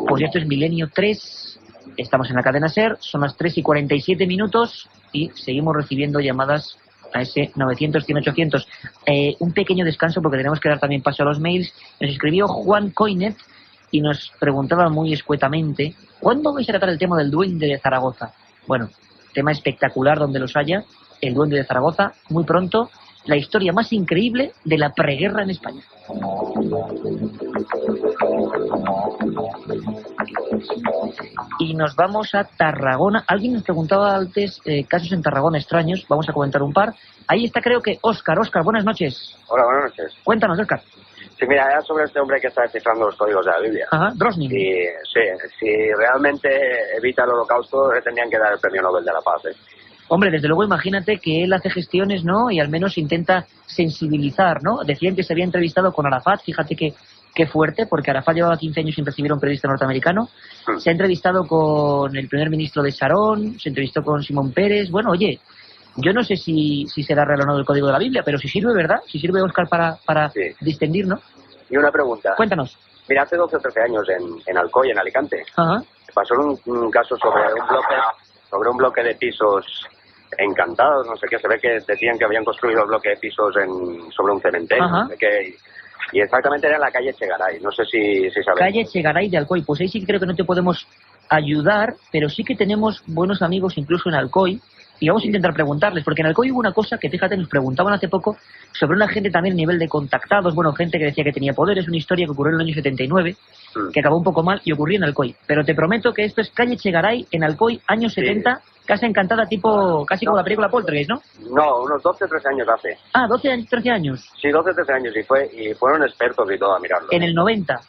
A: Pues esto es Milenio 3, estamos en la cadena SER, son las 3:47 y seguimos recibiendo llamadas a ese 900-100-800. Un pequeño descanso porque tenemos que dar también paso a los mails. Nos escribió Juan Coinet y nos preguntaba muy escuetamente, ¿cuándo vais a tratar el tema del Duende de Zaragoza? Bueno, tema espectacular donde los haya, el Duende de Zaragoza, muy pronto, la historia más increíble de la preguerra en España. Y nos vamos a Tarragona. Alguien nos preguntaba antes casos en Tarragona extraños, vamos a comentar un par. Ahí está, creo que Óscar, buenas noches.
I: Hola, buenas noches.
A: Cuéntanos, Óscar.
I: Sí, mira, era sobre este hombre que está descifrando los códigos de la Biblia.
A: Ajá, Drosnin.
I: Si realmente evita el holocausto, le tendrían que dar el premio Nobel de la Paz.
A: Hombre, desde luego imagínate que él hace gestiones, ¿no? Y al menos intenta sensibilizar, ¿no? Decían que se había entrevistado con Arafat, fíjate qué fuerte, porque Arafat llevaba 15 años sin recibir a un periodista norteamericano. Se ha entrevistado con el primer ministro de Sarón, se entrevistó con Simón Pérez. Bueno, oye, yo no sé si será real o no el código de la Biblia, pero si sirve, ¿verdad? Si sirve, Óscar, para distendir, ¿no?
I: Y una pregunta.
A: Cuéntanos.
I: Mira, hace 12 o 13 años en Alcoy, en Alicante, pasó un caso sobre un bloque de pisos encantados, no sé qué, se ve que decían que habían construido el bloque de pisos sobre un cementerio, no sé qué, y exactamente era en la calle Chegaray, no sé si sabes.
A: Calle Chegaray de Alcoy, pues ahí sí que creo que no te podemos ayudar, pero sí que tenemos buenos amigos incluso en Alcoy, y vamos a intentar preguntarles, porque en Alcoy hubo una cosa que, fíjate, nos preguntaban hace poco sobre una gente también a nivel de contactados, bueno, gente que decía que tenía poderes, una historia que ocurrió en el año 79, que acabó un poco mal y ocurrió en Alcoy. Pero te prometo que esto es calle Chegaray, en Alcoy, años 70, casa encantada tipo, casi como la película Poltergeist, ¿no?
I: No, unos 12 13 años hace.
A: Ah, 12 años, 13 años.
I: Sí, 12 13 años, y fueron expertos y todo a mirarlo.
A: En el 90.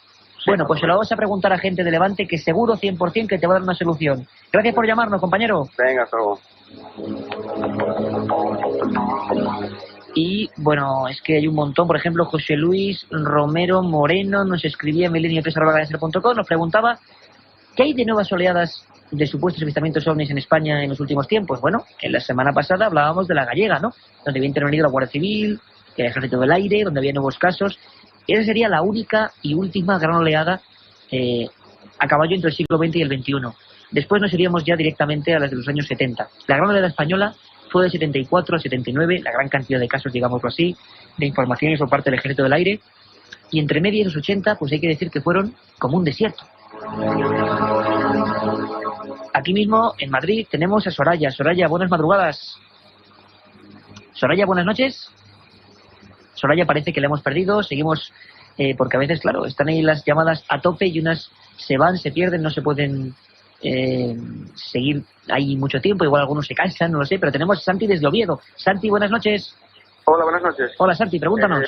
A: Bueno, pues se lo vamos a preguntar a gente de Levante que seguro 100% que te va a dar una solución. Gracias por llamarnos, compañero.
I: Venga, hasta luego.
A: Y bueno, es que hay un montón. Por ejemplo, José Luis Romero Moreno nos escribía en milenio3@gaser.com, nos preguntaba ¿qué hay de nuevas oleadas de supuestos avistamientos ovnis en España en los últimos tiempos? Bueno, en la semana pasada hablábamos de la Gallega, ¿no? Donde había intervenido la Guardia Civil, el Ejército del Aire, donde había nuevos casos. Esa sería la única y última gran oleada a caballo entre el siglo XX y el XXI. Después nos iríamos ya directamente a las de los años 70. La gran oleada española fue de 74 a 79, la gran cantidad de casos, digámoslo así, de informaciones por parte del Ejército del Aire. Y entre media y los 80, pues hay que decir que fueron como un desierto. Aquí mismo, en Madrid, tenemos a Soraya. Soraya, buenas madrugadas. Soraya, buenas noches. Soraya parece que la hemos perdido. Seguimos, porque a veces, claro, están ahí las llamadas a tope y unas se van, se pierden, no se pueden seguir ahí mucho tiempo. Igual algunos se cansan, no lo sé, pero tenemos a Santi desde Oviedo. Santi, buenas noches.
F: Hola, buenas noches.
A: Hola, Santi, pregúntanos.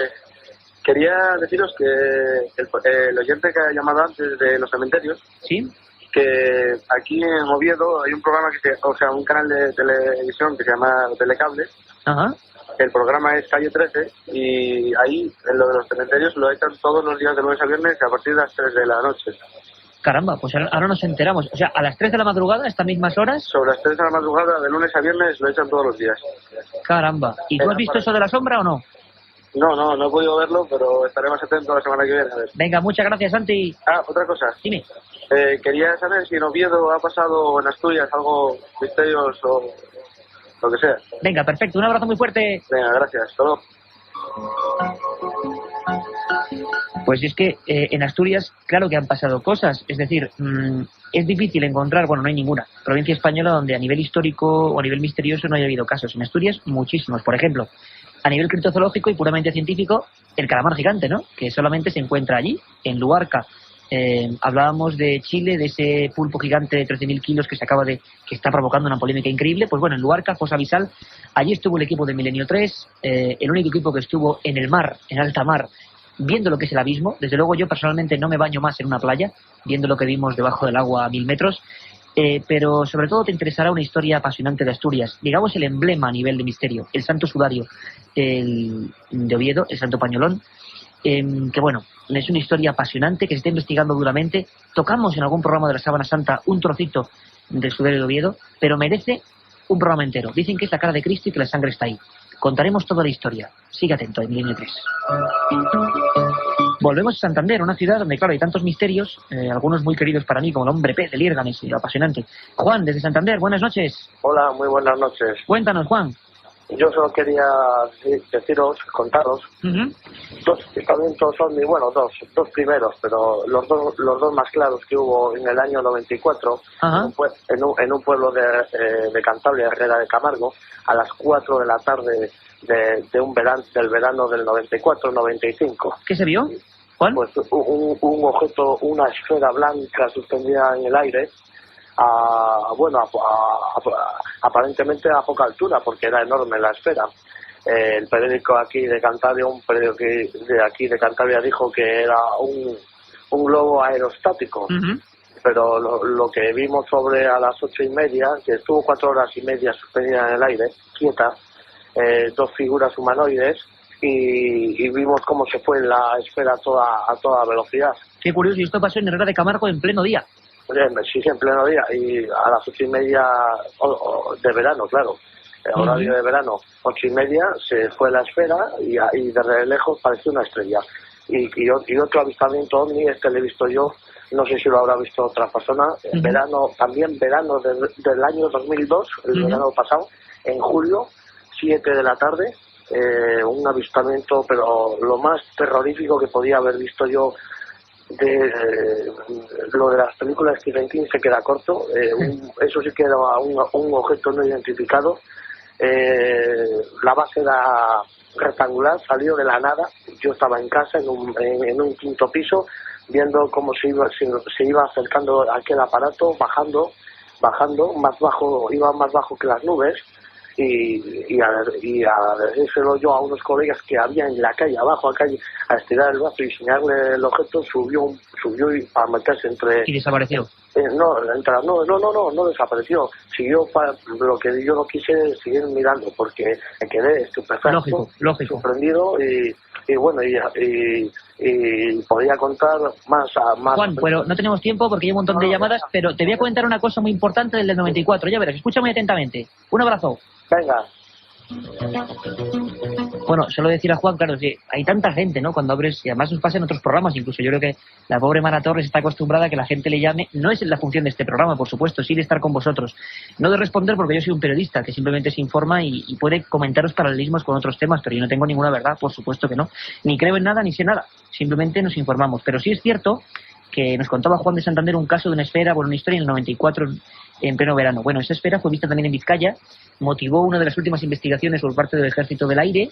F: Quería deciros que el oyente que ha llamado antes de los cementerios,
A: ¿sí?,
F: que aquí en Oviedo hay un programa un canal de televisión que se llama Telecable.
A: Ajá.
F: El programa es Calle 13 y ahí, en lo de los cementerios, lo echan todos los días de lunes a viernes a partir de las 3 de la noche.
A: Caramba, pues ahora nos enteramos. O sea, a las 3 de la madrugada, a estas mismas horas.
F: Sobre las 3 de la madrugada, de lunes a viernes, lo echan todos los días.
A: Caramba. ¿Y tú has visto eso de la sombra o no?
F: No he podido verlo, pero estaré más atento la semana que viene. A ver.
A: Venga, muchas gracias, Santi.
F: Otra cosa.
A: Dime.
F: Quería saber si en Oviedo ha pasado en Asturias algo misterioso, lo que sea.
A: Venga, perfecto. Un abrazo muy fuerte.
F: Venga, gracias. Todo.
A: Pues es que en Asturias, claro que han pasado cosas. Es decir, es difícil encontrar, bueno, no hay ninguna provincia española donde a nivel histórico o a nivel misterioso no haya habido casos. En Asturias, muchísimos. Por ejemplo, a nivel criptozoológico y puramente científico, el calamar gigante, ¿no?, que solamente se encuentra allí, en Luarca. Hablábamos de Chile, de ese pulpo gigante de 13.000 kilos que está provocando una polémica increíble. Pues bueno, en Luarca, fosa abisal, allí estuvo el equipo de Milenio 3, el único equipo que estuvo en el mar, en alta mar, viendo lo que es el abismo. Desde luego yo personalmente no me baño más en una playa, viendo lo que vimos debajo del agua a 1000 metros. Pero sobre todo te interesará una historia apasionante de Asturias, digamos el emblema a nivel de misterio, el Santo Sudario de Oviedo, el Santo Pañolón, que bueno, es una historia apasionante que se está investigando duramente. Tocamos en algún programa de la Sábana Santa un trocito del Sudario de Oviedo, pero merece un programa entero. Dicen que es la cara de Cristo y que la sangre está ahí. Contaremos toda la historia. Sigue atento, en Milenio 3. Volvemos a Santander, una ciudad donde, claro, hay tantos misterios, algunos muy queridos para mí, como el hombre pez de Liérganes, apasionante. Juan, desde Santander, buenas noches.
F: Hola, muy buenas noches.
A: Cuéntanos, Juan.
F: Yo solo quería contaros, dos avistamientos ovni, bueno, dos primeros, pero los dos más claros que hubo en el año 94, en un pueblo de Cantabria, Herrera de Camargo, a las 4 de la tarde del verano del 94-95.
A: ¿Qué se vio, Juan?
F: Pues un objeto, una esfera blanca suspendida en el aire, aparentemente a poca altura, porque era enorme la esfera. El periódico aquí de Cantabria, un periódico de aquí de Cantabria, dijo que era un globo aerostático. Pero lo que vimos sobre a las 8:30, que estuvo 4 horas y media suspendida en el aire, quieta, dos figuras humanoides, y vimos cómo se fue la esfera a toda velocidad.
A: Qué curioso, y esto pasó en Herrera de Camargo en pleno día.
F: Sí, en pleno día, y a las 8:30 de verano, claro, horario de verano, 8:30, se fue la esfera y de lejos pareció una estrella. Y otro avistamiento ovni, este lo he visto yo, no sé si lo habrá visto otra persona, verano del año 2002, el verano pasado, en julio, 7 de la tarde, un avistamiento, pero lo más terrorífico que podía haber visto yo. Lo de las películas Stephen King se queda corto. Eso sí que era un objeto no identificado. La base era rectangular, salió de la nada. Yo estaba en casa en un quinto piso, viendo cómo se iba acercando aquel aparato, bajando más bajo, iba más bajo que las nubes, y a decírselo yo a unos colegas que había en la calle, abajo, a estirar el brazo y señalarle el objeto, subió y para meterse entre...
A: ¿Y desapareció?
F: No desapareció. Siguió para lo que yo no quise seguir mirando, porque me quedé estupefacto, sorprendido y bueno, y podía contar más.
A: Juan, pero no tenemos tiempo porque hay un montón de llamadas, pero te voy a comentar una cosa muy importante del 94, ya verás, escucha muy atentamente. Un abrazo.
F: Venga.
A: Bueno, solo decir a Juan, claro, que hay tanta gente, ¿no? Cuando abres, y además nos pasa en otros programas, incluso yo creo que la pobre Mara Torres está acostumbrada a que la gente le llame, no es la función de este programa, por supuesto, sí de estar con vosotros, no de responder porque yo soy un periodista que simplemente se informa y puede comentaros paralelismos con otros temas, pero yo no tengo ninguna verdad, por supuesto que no, ni creo en nada ni sé nada, simplemente nos informamos, pero sí es cierto que nos contaba Juan de Santander un caso de una esfera, bueno, una historia en el 94 en pleno verano. Bueno, esa esfera fue vista también en Vizcaya, motivó una de las últimas investigaciones por parte del Ejército del Aire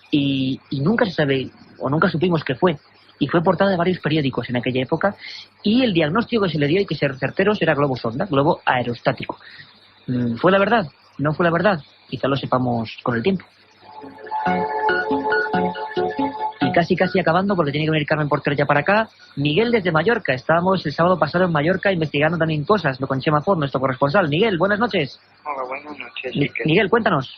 A: y nunca se sabe, o nunca supimos qué fue. Y fue portada de varios periódicos en aquella época y el diagnóstico que se le dio, hay que ser certeros, era globo sonda, globo aerostático. ¿Fue la verdad? ¿No fue la verdad? Quizá lo sepamos con el tiempo. Casi acabando porque tiene que venir Carmen Porter ya para acá. Miguel desde Mallorca, estábamos el sábado pasado en Mallorca investigando también cosas, lo con Chema Ford, nuestro corresponsal. Miguel, buenas noches.
K: Hola, buenas noches.
A: Miguel, cuéntanos.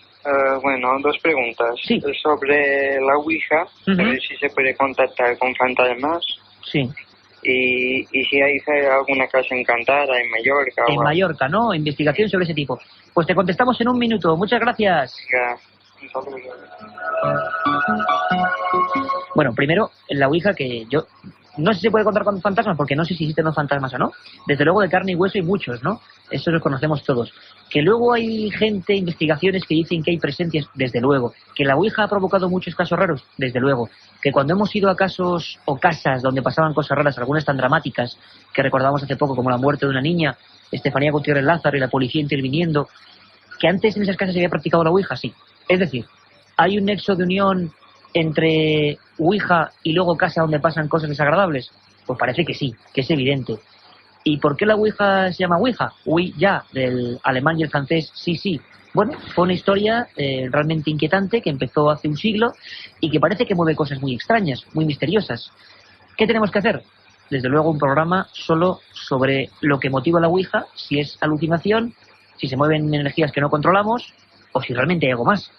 K: Bueno, dos preguntas.
A: Sí.
K: Sobre la Ouija, a ver si se puede contactar con fantasmas.
A: Sí.
K: Y si hay alguna casa encantada en Mallorca.
A: En Mallorca, ¿no? Investigación sobre ese tipo. Pues te contestamos en un minuto. Muchas gracias. Bueno, primero, en la Ouija, que yo no sé si se puede contar con fantasmas, porque no sé si existen los fantasmas o no. Desde luego de carne y hueso hay muchos, ¿no? Eso los conocemos todos. Que luego hay gente, investigaciones que dicen que hay presencias, desde luego. Que la Ouija ha provocado muchos casos raros, desde luego. Que cuando hemos ido a casos o casas donde pasaban cosas raras, algunas tan dramáticas, que recordamos hace poco, como la muerte de una niña, Estefanía Gutiérrez Lázaro y la policía interviniendo, que antes en esas casas se había practicado la Ouija, sí. Es decir, hay un nexo de unión entre Ouija y luego casa donde pasan cosas desagradables. Pues parece que sí, que es evidente. ¿Y por qué la Ouija se llama Ouija? Ouija, del alemán y el francés, sí. Bueno, fue una historia realmente inquietante que empezó hace un siglo y que parece que mueve cosas muy extrañas, muy misteriosas. ¿Qué tenemos que hacer? Desde luego un programa solo sobre lo que motiva la Ouija, si es alucinación, si se mueven energías que no controlamos o si realmente hay algo más.